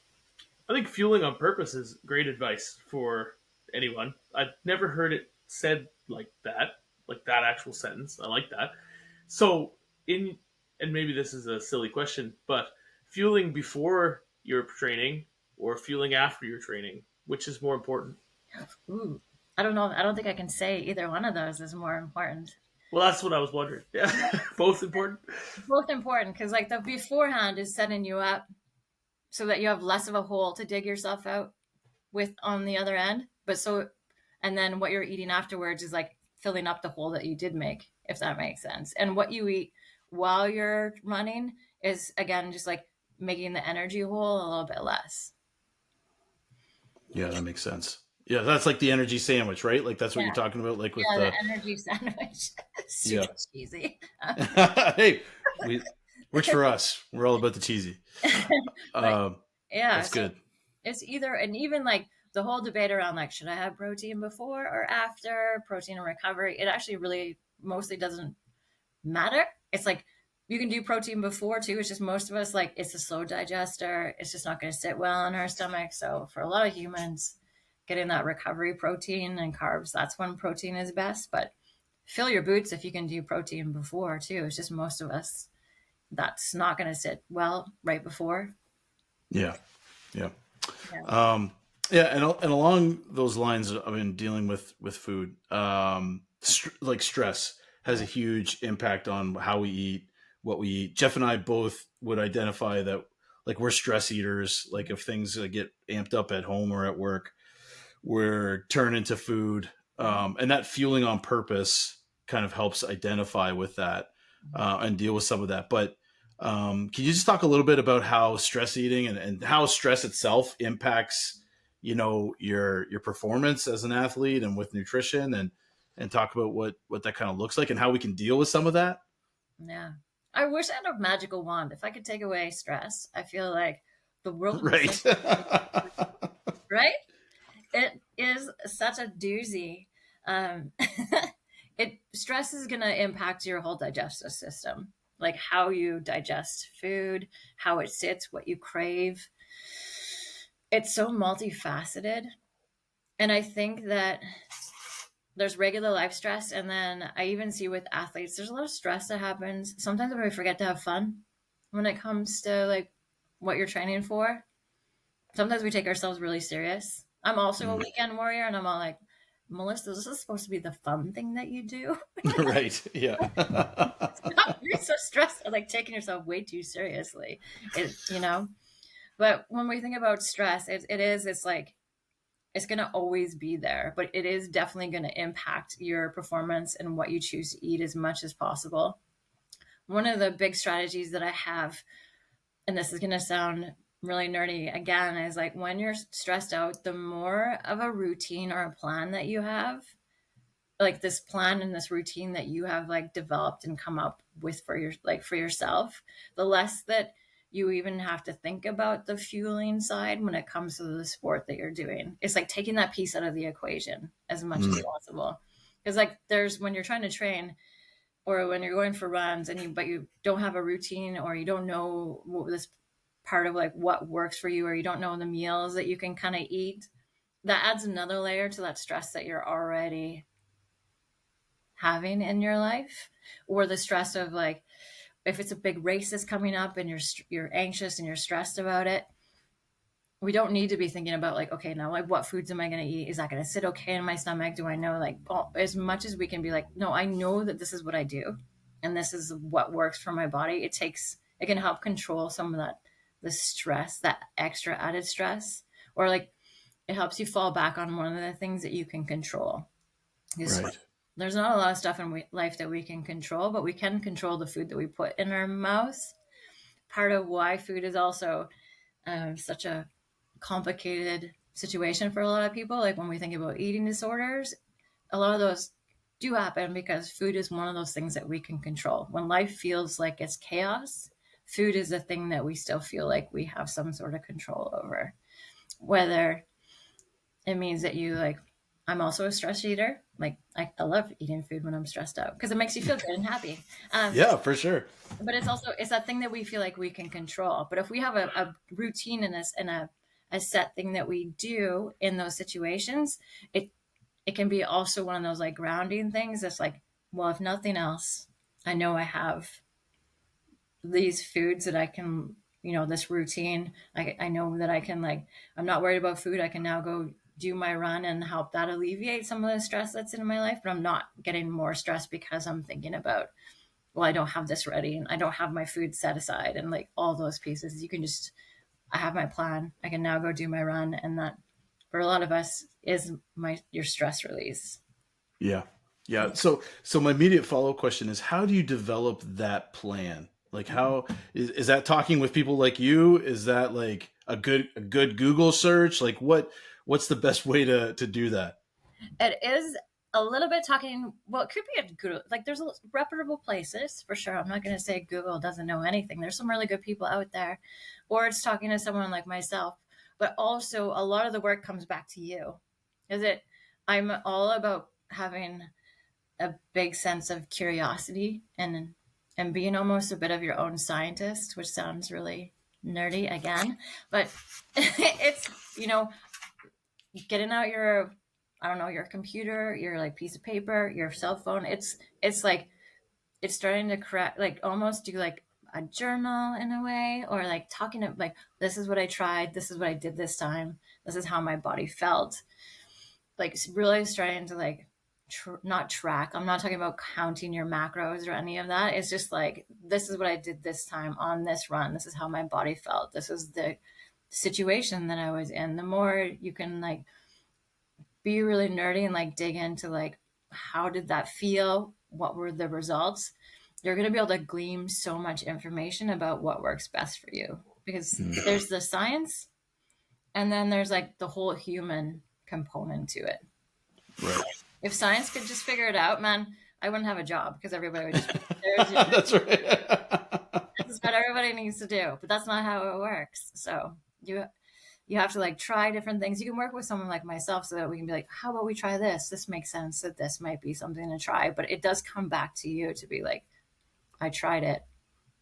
I think fueling on purpose is great advice for anyone. I've never heard it said like that actual sentence. I like that. So and maybe this is a silly question, but fueling before your training or fueling after your training, which is more important? Ooh, I don't know. I don't think I can say either one of those is more important. Well, that's what I was wondering. Yeah, both important. Both important because like the beforehand is setting you up so that you have less of a hole to dig yourself out with on the other end. But so, and then what you're eating afterwards is like filling up the hole that you did make, if that makes sense. And what you eat while you're running is again just like making the energy hole a little bit less. Yeah, that makes sense. Yeah, that's like the energy sandwich, right? Like that's what Yeah. you're talking about, like with The energy sandwich. Super yeah. cheesy. Hey, works for us. We're all about the cheesy. But, yeah, That's so good. it's either, and even like the whole debate around like, should I have protein before or after protein and recovery? It actually really mostly doesn't matter. It's like you can do protein before too. It's just most of us like it's a slow digester. It's just not going to sit well in our stomach. So for a lot of humans, getting that recovery protein and carbs, that's when protein is best. But fill your boots if you can do protein before too. It's just most of us that's not going to sit well right before. Yeah. Yeah. Yeah. Yeah, and along those lines, I've been dealing with food. Like stress has a huge impact on how we eat, what we eat. Jeff and I both would identify that like we're stress eaters. Like if things get amped up at home or at work, we're turning to food, and that fueling on purpose kind of helps identify with that and deal with some of that. But can you just talk a little bit about how stress eating and how stress itself impacts, your performance as an athlete and with nutrition and talk about what that kind of looks like and how we can deal with some of that? Yeah. I wish I had a magical wand. If I could take away stress, I feel like the world would be Right. right? It is such a doozy. Um, stress is going to impact your whole digestive system, like how you digest food, how it sits, what you crave. It's so multifaceted. And I think that there's regular life stress. And then I even see with athletes, there's a lot of stress that happens. Sometimes when we forget to have fun when it comes to like what you're training for. Sometimes we take ourselves really serious. I'm also a weekend warrior and I'm all like, Melissa, this is supposed to be the fun thing that you do. Right. Yeah. You're so stressed, like taking yourself way too seriously. But when we think about stress, it's like it's going to always be there, but it is definitely going to impact your performance and what you choose to eat as much as possible. One of the big strategies that I have, and this is going to sound really nerdy again, is like when you're stressed out, the more of a routine or a plan that you have, like this plan and this routine that you have like developed and come up with for yourself, the less that you even have to think about the fueling side when it comes to the sport that you're doing. It's like taking that piece out of the equation as much as possible. Because like there's when you're trying to train or when you're going for runs but you don't have a routine or you don't know this part of like what works for you or you don't know the meals that you can kind of eat, that adds another layer to that stress that you're already having in your life, or the stress of like if it's a big race that's coming up and you're anxious and you're stressed about it. We don't need to be thinking about like, okay, now like what foods am I going to eat? Is that going to sit okay in my stomach? Do I know like as much as we can be like, no, I know that this is what I do and this is what works for my body. It can help control some of the stress, that extra added stress, or like it helps you fall back on one of the things that you can control. Right. There's not a lot of stuff in life that we can control, but we can control the food that we put in our mouths. Part of why food is also such a complicated situation for a lot of people. Like when we think about eating disorders, a lot of those do happen because food is one of those things that we can control. When life feels like it's chaos, food is a thing that we still feel like we have some sort of control over. Whether it means that I'm also a stress eater. Like I love eating food when I'm stressed out because it makes you feel good and happy. Yeah, for sure. But it's that thing that we feel like we can control. But if we have a routine in this and a set thing that we do in those situations, it can be also one of those like grounding things that's like, well, if nothing else, I know I have these foods that I can, this routine. I know that I can I'm not worried about food. I can now go do my run and help that alleviate some of the stress that's in my life, but I'm not getting more stress because I'm thinking about, well, I don't have this ready and I don't have my food set aside and like all those pieces. You can just, I have my plan. I can now go do my run. And that for a lot of us is your stress release. Yeah. Yeah. So my immediate follow-up question is, how do you develop that plan? Like, how is that talking with people like you? Is that like a good Google search? Like what's the best way to do that? It is a little bit talking, well, it could be a Google, like there's reputable places for sure. I'm not going to say Google doesn't know anything. There's some really good people out there, or it's talking to someone like myself, but also a lot of the work comes back to you. I'm all about having a big sense of curiosity and being almost a bit of your own scientist, which sounds really nerdy again, but it's, getting out your, I don't know, your computer, your like piece of paper, your cell phone. It's like, it's starting to correct, like almost do like a journal in a way, or like talking to like, this is what I tried. This is what I did this time. This is how my body felt. Like really starting to like, not track. I'm not talking about counting your macros or any of that. It's just like, this is what I did this time on this run. This is how my body felt. This is the situation that I was in. The more you can like be really nerdy and like dig into like, how did that feel? What were the results? You're going to be able to glean so much information about what works best for you, because there's the science and then there's like the whole human component to it. Right. If science could just figure it out, man, I wouldn't have a job, because everybody would just, That's right. that's what everybody needs to do, but that's not how it works. So you have to like try different things. You can work with someone like myself so that we can be like, how about we try this? This makes sense that this might be something to try, but it does come back to you to be like, I tried it.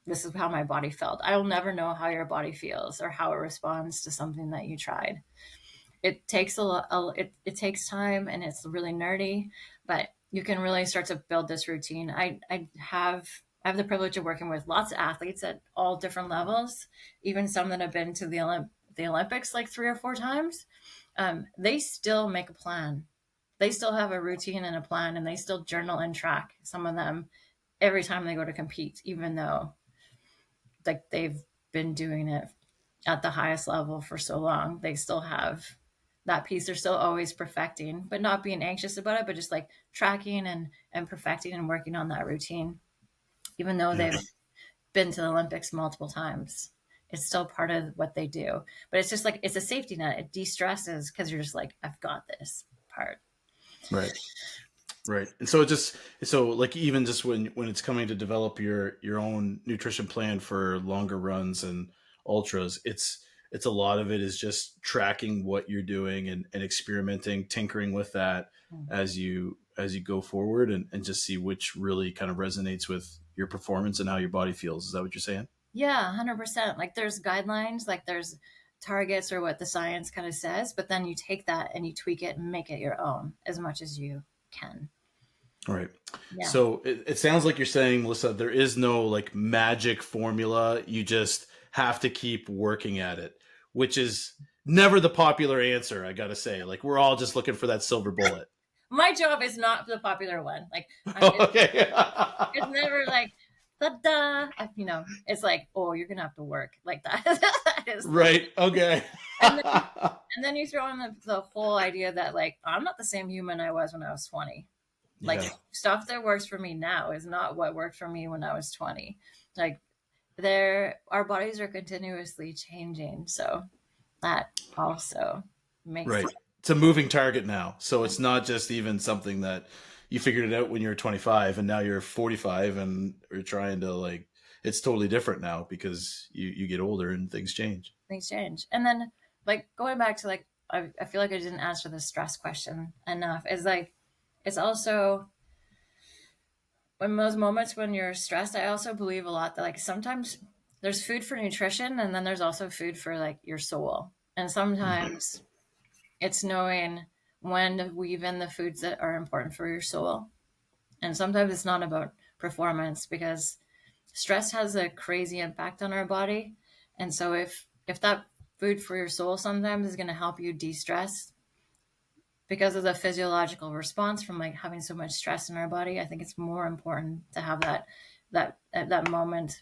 This is how my body felt. I will never know how your body feels or how it responds to something that you tried. It takes it takes time, and it's really nerdy, but you can really start to build this routine. I have the privilege of working with lots of athletes at all different levels, even some that have been to the Olympics like 3 or 4 times. They still make a plan. They still have a routine and a plan, and they still journal and track, some of them, every time they go to compete, even though like they've been doing it at the highest level for so long. They still have that piece. They're still always perfecting, but not being anxious about it, but just like tracking and perfecting and working on that routine, even though they've been to the Olympics multiple times. It's still part of what they do, but it's just like, it's a safety net. It de-stresses because you're just like, I've got this part. Right. And so like, even just when it's coming to develop your own nutrition plan for longer runs and ultras, it's a lot of it is just tracking what you're doing and experimenting, tinkering with that as you go forward, and just see which really kind of resonates with your performance and how your body feels. Is that what you're saying? Yeah, 100%. Like there's guidelines, like there's targets or what the science kind of says, but then you take that and you tweak it and make it your own as much as you can. All right. Yeah. So it sounds like you're saying, Melissa, there is no like magic formula. You just have to keep working at it, which is never the popular answer, I got to say. Like, we're all just looking for that silver bullet. My job is not the popular one. Like, Okay. it's never like, da-da. It's like, oh, you're going to have to work like that. That is right. Okay. and then you throw in the whole idea that like, I'm not the same human I was when I was 20. Like stuff that works for me now is not what worked for me when I was 20. Like our bodies are continuously changing. So that also makes right. It's a moving target now. So it's not just even something that you figured it out when you were 25 and now you're 45 and you're trying to like, it's totally different now because you get older and things change. And then like going back to like, I feel like I didn't answer the stress question enough, is like, it's also when those moments when you're stressed, I also believe a lot that like sometimes there's food for nutrition and then there's also food for like your soul. And sometimes it's knowing when to weave in the foods that are important for your soul. And sometimes it's not about performance, because stress has a crazy impact on our body. And so if that food for your soul sometimes is going to help you de-stress, because of the physiological response from like having so much stress in our body. I think it's more important to have that moment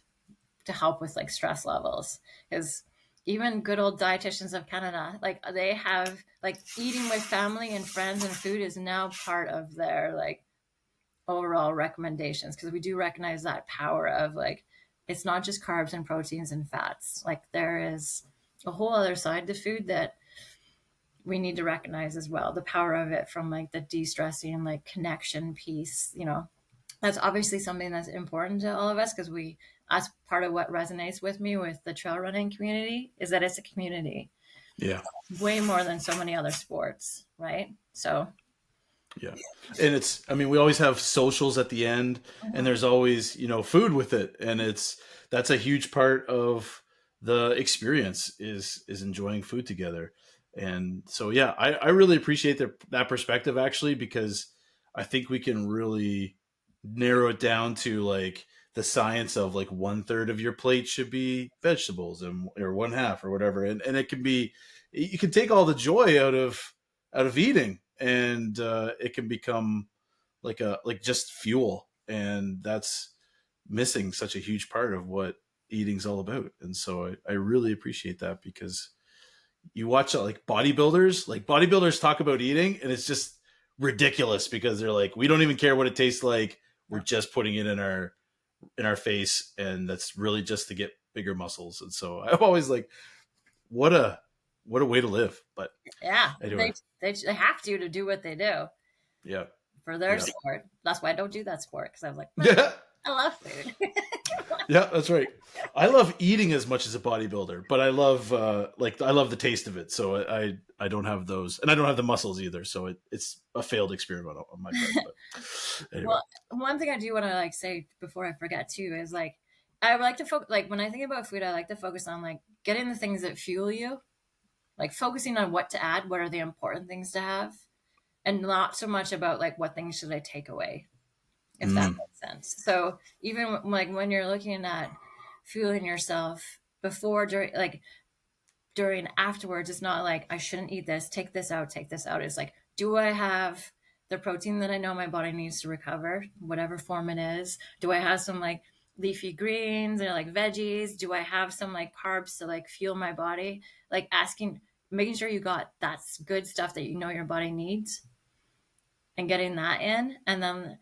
to help with like stress levels, because even good old dietitians of Canada, like they have like eating with family and friends and food is now part of their like overall recommendations, because we do recognize that power of like it's not just carbs and proteins and fats. Like there is a whole other side to food that we need to recognize as well, the power of it from like the de-stressing like connection piece. That's obviously something that's important to all of us, because as part of what resonates with me with the trail running community is that it's a community. Yeah. Way more than so many other sports, right? So yeah. And we always have socials at the end, and there's always, food with it. And that's a huge part of the experience is enjoying food together. And so, yeah, I really appreciate that perspective, actually, because I think we can really narrow it down to like the science of like 1/3 of your plate should be vegetables or 1/2 or whatever. And it can be, you can take all the joy out of eating, and it can become like just fuel. And that's missing such a huge part of what eating's all about. And so I really appreciate that, because you watch like bodybuilders talk about eating, and it's just ridiculous, because they're like, we don't even care what it tastes like. We're just putting it in our face, and that's really just to get bigger muscles. And so I'm always like, what a way to live. But yeah, anyway. they have to do what they do. Yeah. For their sport. That's why I don't do that sport, because I was like, Yeah. I love food. Yeah, that's right. I love eating as much as a bodybuilder, but I love the taste of it. So I don't have those, and I don't have the muscles either. So it's a failed experiment on my part. But anyway. Well, one thing I do want to like say before I forget too is like I would like to focus, like when I think about food, I like to focus on like getting the things that fuel you, like focusing on what to add, what are the important things to have, and not so much about like what things should I take away, if that makes sense. So even like when you're looking at fueling yourself before, during, afterwards, it's not like I shouldn't eat this, take this out. It's like, do I have the protein that I know my body needs to recover, whatever form it is? Do I have some like leafy greens or like veggies? Do I have some like carbs to like fuel my body? Like making sure you got that good stuff that you know your body needs, and getting that in, and then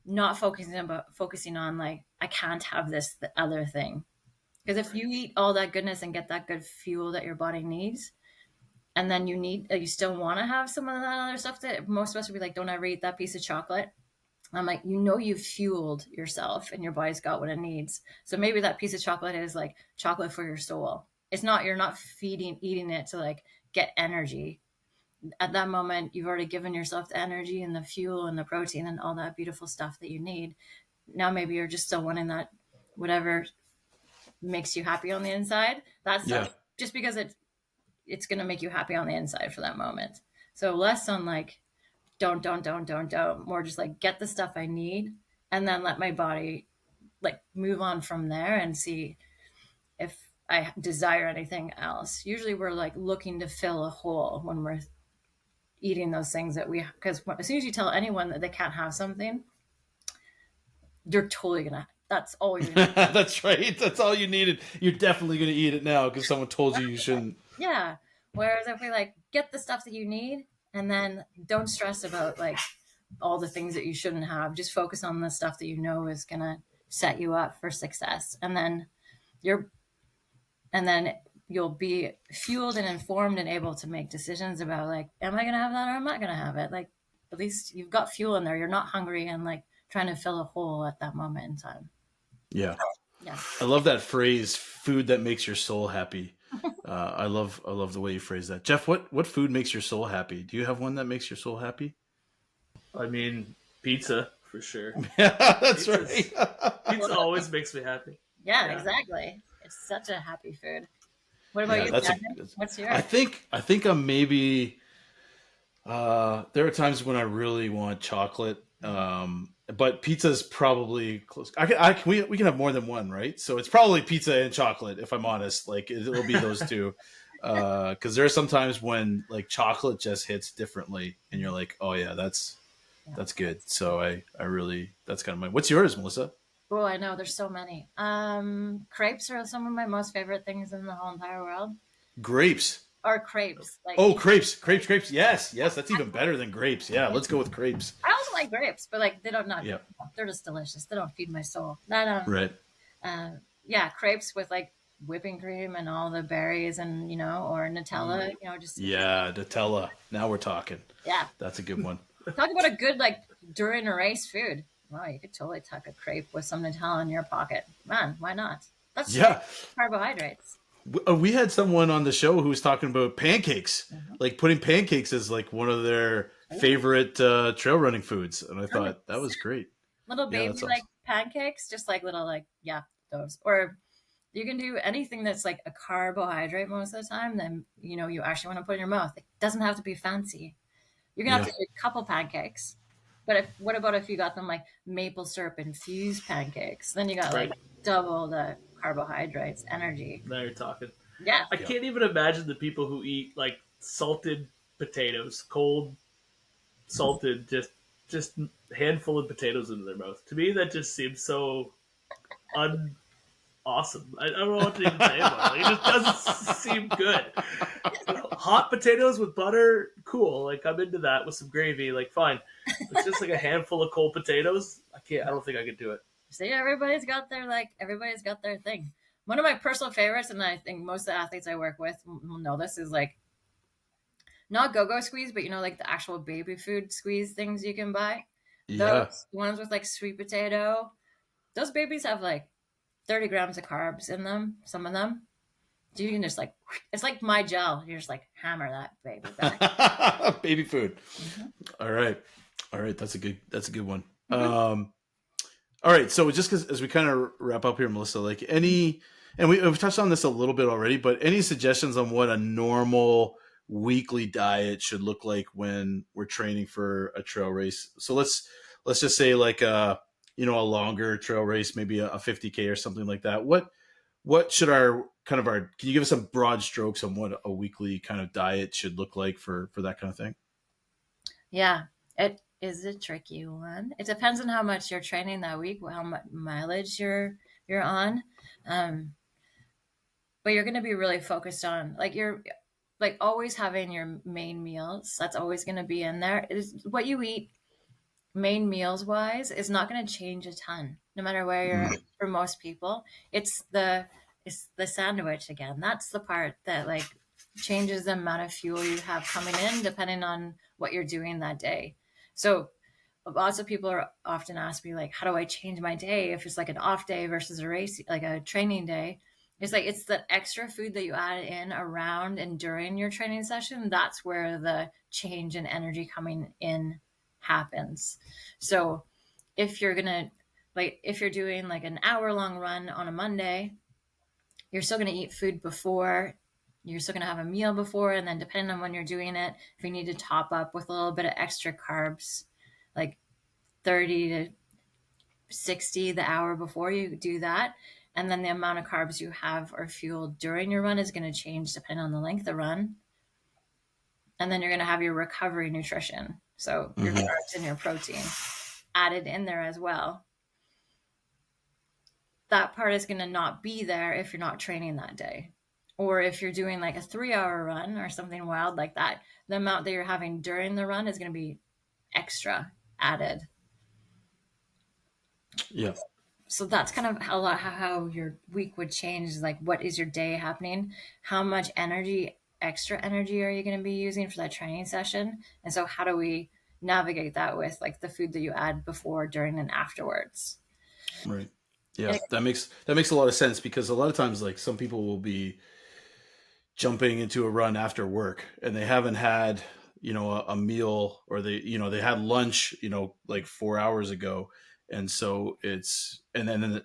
not focusing on like I can't have this the other thing. Because if you eat all that goodness and get that good fuel that your body needs, and then you still want to have some of that other stuff, that most of us would be like, don't ever eat that piece of chocolate. I'm like, you've fueled yourself and your body's got what it needs. So maybe that piece of chocolate is like chocolate for your soul. It's not, you're not eating it to like get energy. At that moment, you've already given yourself the energy and the fuel and the protein and all that beautiful stuff that you need. Now maybe you're just still wanting that whatever makes you happy on the inside. That's just because it's going to make you happy on the inside for that moment. So less on like, don't, more just like get the stuff I need, and then let my body like move on from there and see if I desire anything else. Usually we're like looking to fill a hole when we're eating those things because as soon as you tell anyone that they can't have something, you're totally gonna, that's all you're gonna That's right. That's all you needed. You're definitely gonna eat it now because someone told you shouldn't. Yeah. Whereas if we like get the stuff that you need, and then don't stress about like all the things that you shouldn't have, just focus on the stuff that you know is gonna set you up for success, and then you'll be fueled and informed and able to make decisions about like, am I going to have that or am I going to have it? Like, at least you've got fuel in there. You're not hungry and like trying to fill a hole at that moment in time. Yeah. Yeah. I love that phrase, food that makes your soul happy. I love the way you phrase that. Jeff, what food makes your soul happy? Do you have one that makes your soul happy? I mean, pizza for sure. Yeah, that's right. Pizza always makes me happy. Yeah, exactly. It's such a happy food. What about you? What's yours? I think I'm maybe. There are times when I really want chocolate, but pizza's probably close. We can have more than one, right? So it's probably pizza and chocolate. If I'm honest, like it'll be those two. Because there are some times when like chocolate just hits differently, and you're like, oh yeah, that's good. So I really, that's kind of my. What's yours, Melissa? Oh, I know. There's so many. Crepes are some of my most favorite things in the whole entire world. Grapes. Or crepes, like Oh, crepes. Yes, that's even better than grapes. Yeah, let's go with crepes. I also like grapes, but like they don't not. Yeah, They're just delicious. They don't feed my soul. That right. yeah, crepes with like whipping cream and all the berries and or Nutella. Just Yeah, Nutella. Now we're talking. yeah. That's a good one. Talk about a good like during a race food. Wow, you could totally tuck a crepe with some Nutella in your pocket. Man, why not? That's Yeah. carbohydrates. We had someone on the show who was talking about pancakes, like putting pancakes as like one of their favorite trail running foods, and I thought that was great. Little baby like pancakes, just like little those. Or you can do anything that's like a carbohydrate most of the time. Then you actually want to put in your mouth. It doesn't have to be fancy. You're gonna have to do a couple pancakes. But what about if you got them like maple syrup infused pancakes? Then you got like double the carbohydrates, energy. Now you're talking. Yeah. I can't even imagine the people who eat like salted potatoes, cold, salted, just handful of potatoes into their mouth. To me, that just seems so awesome. I don't know what to even say about it. It just doesn't seem good. Hot potatoes with butter, cool. Like I'm into that with some gravy, like fine. It's just like a handful of cold potatoes. I don't think I could do it. See, everybody's got their thing. One of my personal favorites, and I think most of the athletes I work with will know this, is like not go-go squeeze, but like the actual baby food squeeze things you can buy. Yeah. Those ones with like sweet potato. Those babies have like 30 grams of carbs in them, some of them. You can just like, it's like my gel. You're just like hammer that baby back. Baby food. Mm-hmm. All right. That's a good one. Mm-hmm. All right. So just as we kind of wrap up here, Melissa, like and we've touched on this a little bit already, but any suggestions on what a normal weekly diet should look like when we're training for a trail race? So let's just say like a longer trail race, maybe a 50K or something like that. What should can you give us some broad strokes on what a weekly kind of diet should look like for that kind of thing? Yeah, it is a tricky one. It depends on how much you're training that week, how much mileage you're on. But you're going to be really focused on you're always having your main meals. That's always going to be in there. What you eat main meals wise is not going to change a ton, no matter where you're at. For most people. It's the sandwich again. That's the part that changes the amount of fuel you have coming in depending on what you're doing that day. So lots of people are often ask me how do I change my day if it's like an off day versus a race, like a training day? It's the extra food that you add in around and during your training session. That's where the change in energy coming in happens. So if you're gonna if you're doing an hour-long run on a Monday, you're still going to eat food before, you're still going to have a meal before, and then depending on when you're doing it, if you need to top up with a little bit of extra carbs, like 30 to 60 the hour before, you do that. And then the amount of carbs you have or fuel during your run is going to change depending on the length of the run. And then you're going to have your recovery nutrition. So your carbs and your protein added in there as well. That part is going to not be there if you're not training that day. Or if you're doing a 3-hour run or something wild like that, the amount that you're having during the run is going to be extra added. Yeah. So that's kind of how your week would change. What is your day happening? How much extra energy are you going to be using for that training session? And so how do we navigate that with the food that you add before, during, and afterwards? Right. Yeah, that makes a lot of sense, because a lot of times some people will be jumping into a run after work and they haven't had a meal, or they had lunch 4 hours ago, and so the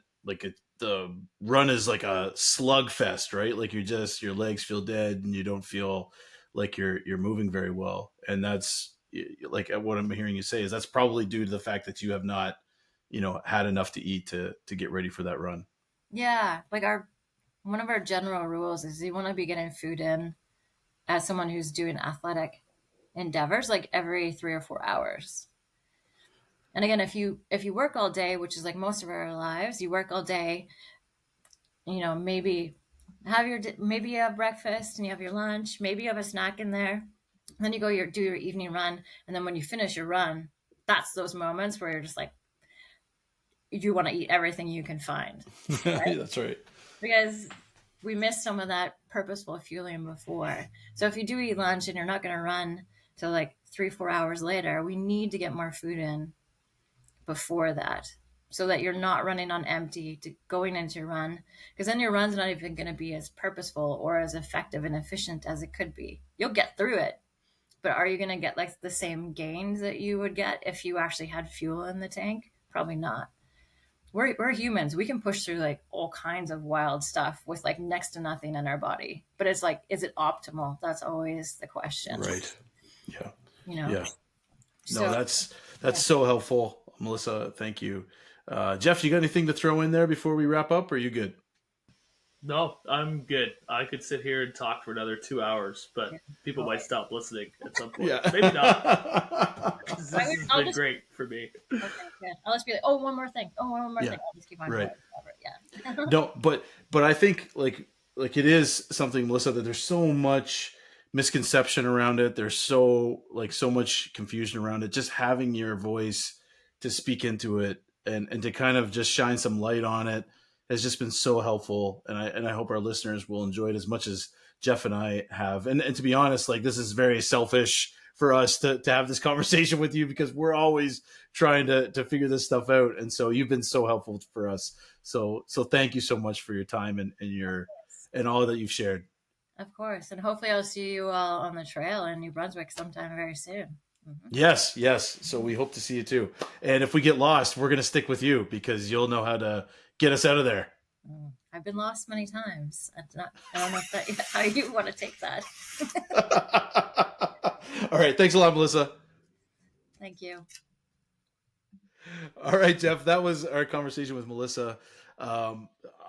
run is like a slugfest, right? Your legs feel dead and you don't feel like you're moving very well, and that's what I'm hearing you say is that's probably due to the fact that you have not had enough to eat to get ready for that run. Yeah. One of our general rules is you want to be getting food in as someone who's doing athletic endeavors like every 3 or 4 hours. And again, if you work all day, which is like most of our lives, you work all day, maybe maybe you have breakfast and you have your lunch, maybe you have a snack in there, and then you go do your evening run, and then when you finish your run, that's those moments where you're just like, you want to eat everything you can find, right? That's right. Because we missed some of that purposeful fueling before. So if you do eat lunch and you're not going to run till like 3-4 hours later, we need to get more food in before that, so that you're not running on empty to going into your run, because then your run's not even going to be as purposeful or as effective and efficient as it could be. You'll get through it, but are you going to get like the same gains that you would get if you actually had fuel in the tank? Probably not. We're humans. We can push through like all kinds of wild stuff with like next to nothing in our body, but it's like, is it optimal? That's always the question. Right. Yeah. Yeah. No, So, that's so helpful, Melissa. Thank you. Jeff, you got anything to throw in there before we wrap up? Or are you good? No, I'm good. I could sit here and talk for another 2 hours, but people might stop listening at some point. Yeah. Maybe not. This has been great for me. Okay, good. I'll just be like, oh, one more thing. I'll just keep on going. Yeah. No, but I think like it is something, Melissa, that there's so much misconception around it. There's so much confusion around it. Just having your voice to speak into it and to kind of just shine some light on it has just been so helpful. And I hope our listeners will enjoy it as much as Jeff and I have. And to be honest, like, this is very selfish for us to have this conversation with you, because we're always trying to figure this stuff out. And so you've been so helpful for us. So thank you so much for your time and all that you've shared. Of course. And hopefully I'll see you all on the trail in New Brunswick sometime very soon. Mm-hmm. Yes. So we hope to see you too. And if we get lost, we're going to stick with you, because you'll know how to get us out of there. I've been lost many times. I don't know how you want to take that. All right. Thanks a lot, Melissa. Thank you. All right, Jeff. That was our conversation with Melissa.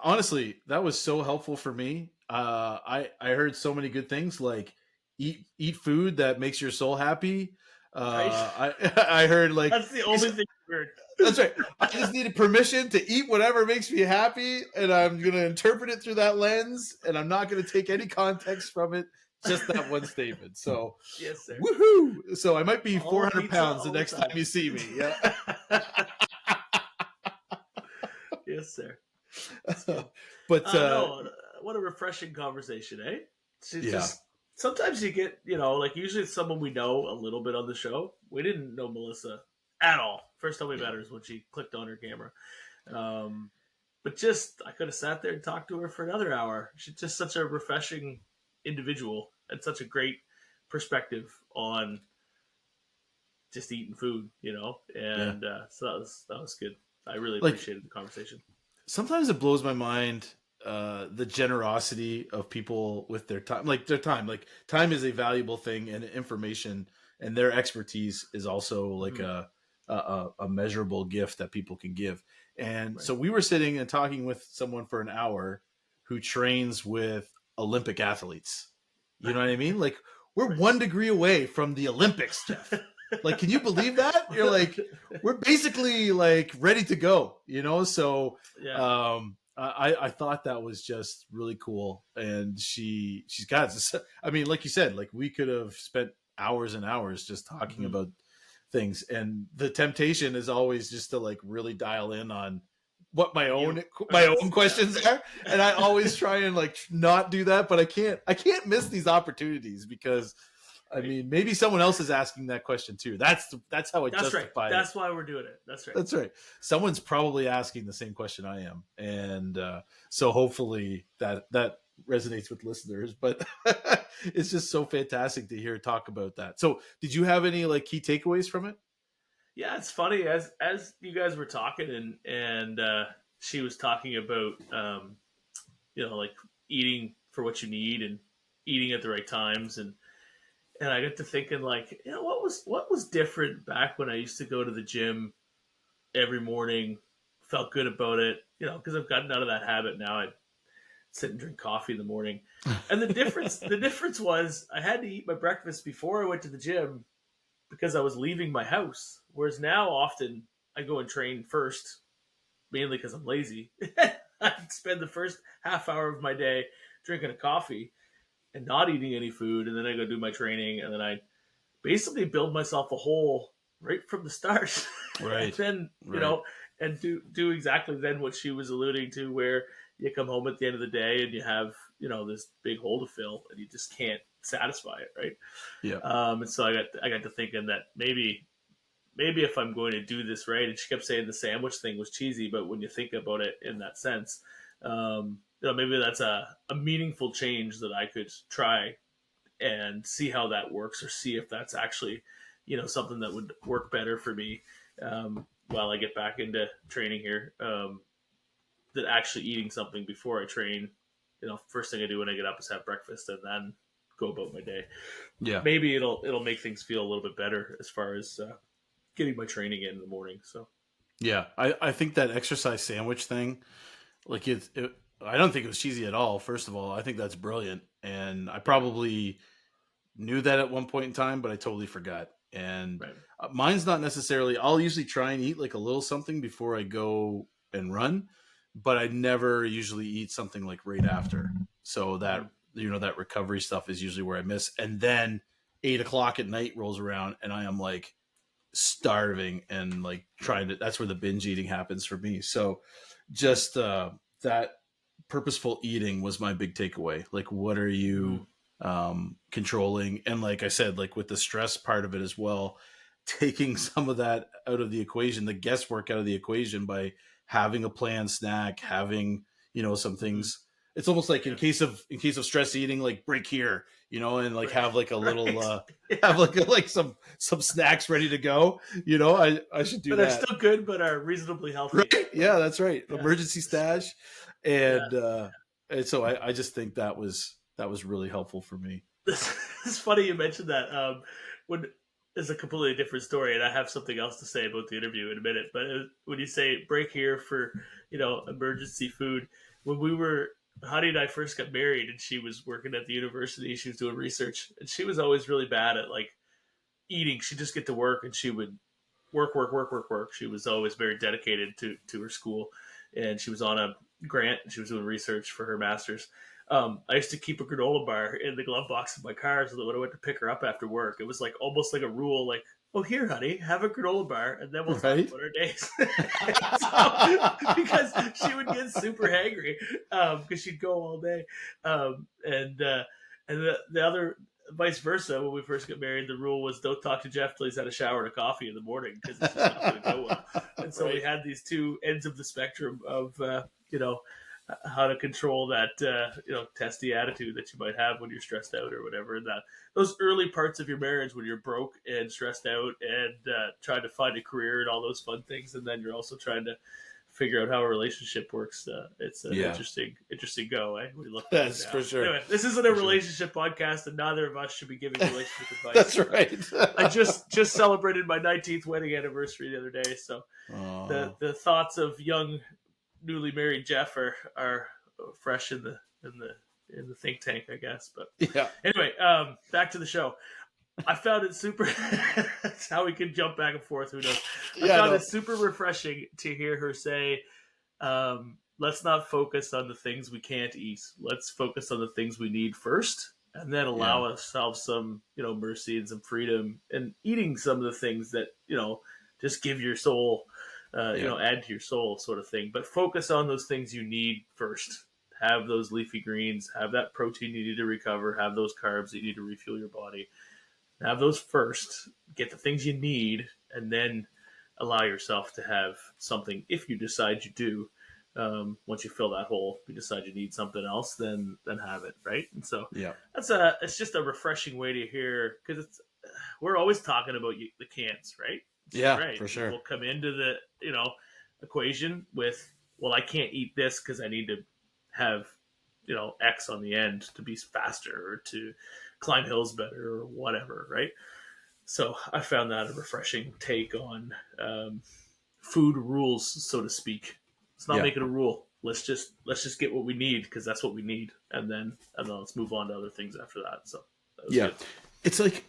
Honestly, that was so helpful for me. I heard so many good things, like eat food that makes your soul happy. I heard like that's the only thing you heard. That's right. I just needed permission to eat whatever makes me happy, and I'm going to interpret it through that lens, and I'm not going to take any context from it, just that one statement. So, yes, sir. Woohoo! So I might be 400 pounds the next time you see me. Yeah. Yes, sir. But no, what a refreshing conversation, eh? Just sometimes you get, like usually it's someone we know a little bit on the show. We didn't know Melissa at all. First time we met her is when she clicked on her camera. But just, I could have sat there and talked to her for another hour. She's just such a refreshing individual and such a great perspective on just eating food, and so that was good. I really appreciated the conversation. Sometimes it blows my mind, the generosity of people with their time. Like time is a valuable thing, and information and their expertise is also like a measurable gift that people can give. And so we were sitting and talking with someone for an hour who trains with Olympic athletes. You know what I mean? Like, we're 1 degree away from the Olympics, Jeff. Like, can you believe that? You're like, we're basically like ready to go, So I thought that was just really cool. And she's got, I mean, like you said, like, we could have spent hours and hours just talking about things. And the temptation is always just to like really dial in on what my own questions are. And I always try and like not do that, but I can't miss these opportunities, because I mean, maybe someone else is asking that question too. That's how I justify it. That's why we're doing it. That's right. Someone's probably asking the same question I am. And so hopefully that resonates with listeners, but it's just so fantastic to hear talk about that. So did you have any like key takeaways from it? Yeah, it's funny as you guys were talking and she was talking about like eating for what you need and eating at the right times, and I got to thinking like, what was different back when I used to go to the gym every morning, felt good about it, because I've gotten out of that habit now. sit and drink coffee in the morning. And the difference was I had to eat my breakfast before I went to the gym because I was leaving my house. Whereas now often I go and train first, mainly because I'm lazy. I spend the first half hour of my day drinking a coffee and not eating any food, and then I go do my training, and then I basically build myself a hole right from the start. And Right. then, Right. and do exactly then what she was alluding to, where you come home at the end of the day and you have, this big hole to fill and you just can't satisfy it. Right. Yeah. And so I got to thinking that maybe if I'm going to do this right, and she kept saying the sandwich thing was cheesy, but when you think about it in that sense, maybe that's a meaningful change that I could try and see how that works, or see if that's actually, something that would work better for me while I get back into training here. That actually eating something before I train, first thing I do when I get up is have breakfast and then go about my day. Yeah. Maybe it'll make things feel a little bit better as far as getting my training in the morning. So Yeah. I think that exercise sandwich thing, like I don't think it was cheesy at all. First of all, I think that's brilliant. And I probably knew that at one point in time, but I totally forgot. And right. mine's not necessarily, I'll usually try and eat like a little something before I go and run, but I never usually eat something like right after. So that, that recovery stuff is usually where I miss. And then 8 o'clock at night rolls around and I am like starving and like trying to, that's where the binge eating happens for me. So just that purposeful eating was my big takeaway. Like, what are you controlling? And like I said, like with the stress part of it as well, taking some of that out of the equation, the guesswork out of the equation by having a planned snack, having, some things. It's almost like in case of stress eating, like break here, and like have like a little have like some snacks ready to go. I should do but that. They're still good, but are reasonably healthy. Right? Yeah, that's right. Yeah. Emergency stash, and so I just think that was really helpful for me. It's funny you mentioned that. When it's a completely different story, and I have something else to say about the interview in a minute. But when you say break here for emergency food, when Honey and I first got married, and she was working at the university, she was doing research, and she was always really bad at like eating. She'd just get to work, and she would work. She was always very dedicated to her school, and she was on a grant, and she was doing research for her master's. I used to keep a granola bar in the glove box of my car so that when I went to pick her up after work, it was like almost like a rule, like, "Oh, here, honey, have a granola bar, and then we'll talk about our days." So, because she would get super hangry because she'd go all day, and the other vice versa. When we first got married, the rule was don't talk to Jeff till he's had a shower and a coffee in the morning because it's just not going to go well. And so we had these two ends of the spectrum of how to control that testy attitude that you might have when you're stressed out or whatever. And that those early parts of your marriage when you're broke and stressed out and trying to find a career and all those fun things, and then you're also trying to figure out how a relationship works. It's an interesting go. We look that's for sure. Anyway, this isn't a relationship podcast, and neither of us should be giving relationship advice. That's right. I just celebrated my 19th wedding anniversary the other day, so the thoughts of young, newly married Jeff are fresh in the think tank, I guess. But anyway, back to the show. I found it super. That's how we can jump back and forth. Who knows? I found it super refreshing to hear her say, "Let's not focus on the things we can't eat. Let's focus on the things we need first, and then allow ourselves some, mercy and some freedom, and eating some of the things that just give your soul, add to your soul, sort of thing. But focus on those things you need first. Have those leafy greens. Have that protein you need to recover. Have those carbs that you need to refuel your body." Have those first, get the things you need, and then allow yourself to have something. If you decide you do, once you fill that hole, if you decide you need something else, then have it, right? And so it's just a refreshing way to hear, because we're always talking about the can'ts, right? Right. For sure. We'll come into the equation with, well, I can't eat this because I need to have X on the end to be faster or to climb hills better or whatever, right? So I found that a refreshing take on food rules, so to speak. Let's not make it a rule. let's just get what we need, because that's what we need, and then let's move on to other things after that. So that was good. It's like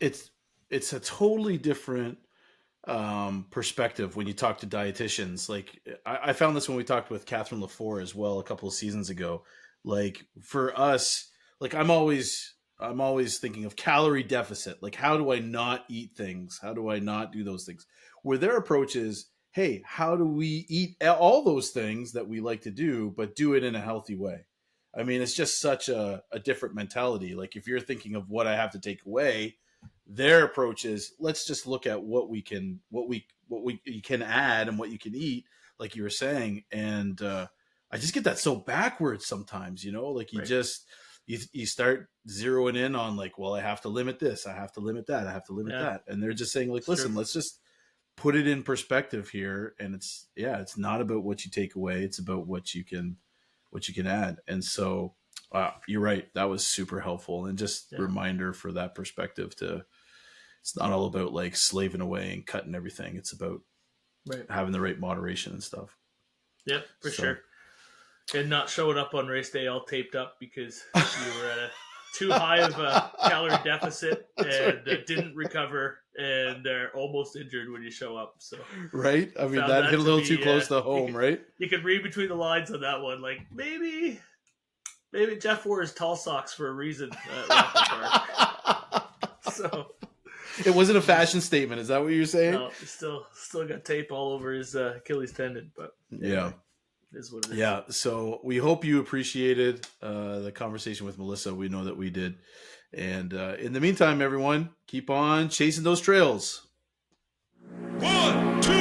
it's a totally different perspective when you talk to dietitians. Like I found this when we talked with Catherine Lafore as well a couple of seasons ago. Like for us, like I'm always thinking of calorie deficit. Like how do I not eat things? How do I not do those things? Where their approach is, hey, how do we eat all those things that we like to do, but do it in a healthy way? I mean, it's just such a different mentality. Like if you're thinking of what I have to take away, their approach is let's just look at what we can you can add and what you can eat, like you were saying. And I just get that so backwards sometimes, you know, like you Right. just you start zeroing in on like, well, I have to limit this, I have to limit that, I have to limit that. And they're just saying like, It's listen, true. let's just put it in perspective here. And it's not about what you take away, it's about what you can add. And so you're right, that was super helpful, and just reminder for that perspective to, it's not all about like slaving away and cutting everything. It's about having the right moderation and stuff. Yep, for sure. And not showing up on race day all taped up because you were at a too high of a calorie deficit and didn't recover, and they're almost injured when you show up. So right, I mean that hit a little too close to home, right? You could read between the lines on that one. Like maybe Jeff wore his tall socks for a reason at Rocket Park. So it wasn't a fashion statement. Is that what you're saying? No, still got tape all over his Achilles tendon, but yeah. Is what it is. Yeah, so we hope you appreciated the conversation with Melissa. We know that we did. And in the meantime, everyone, keep on chasing those trails. 1, 2,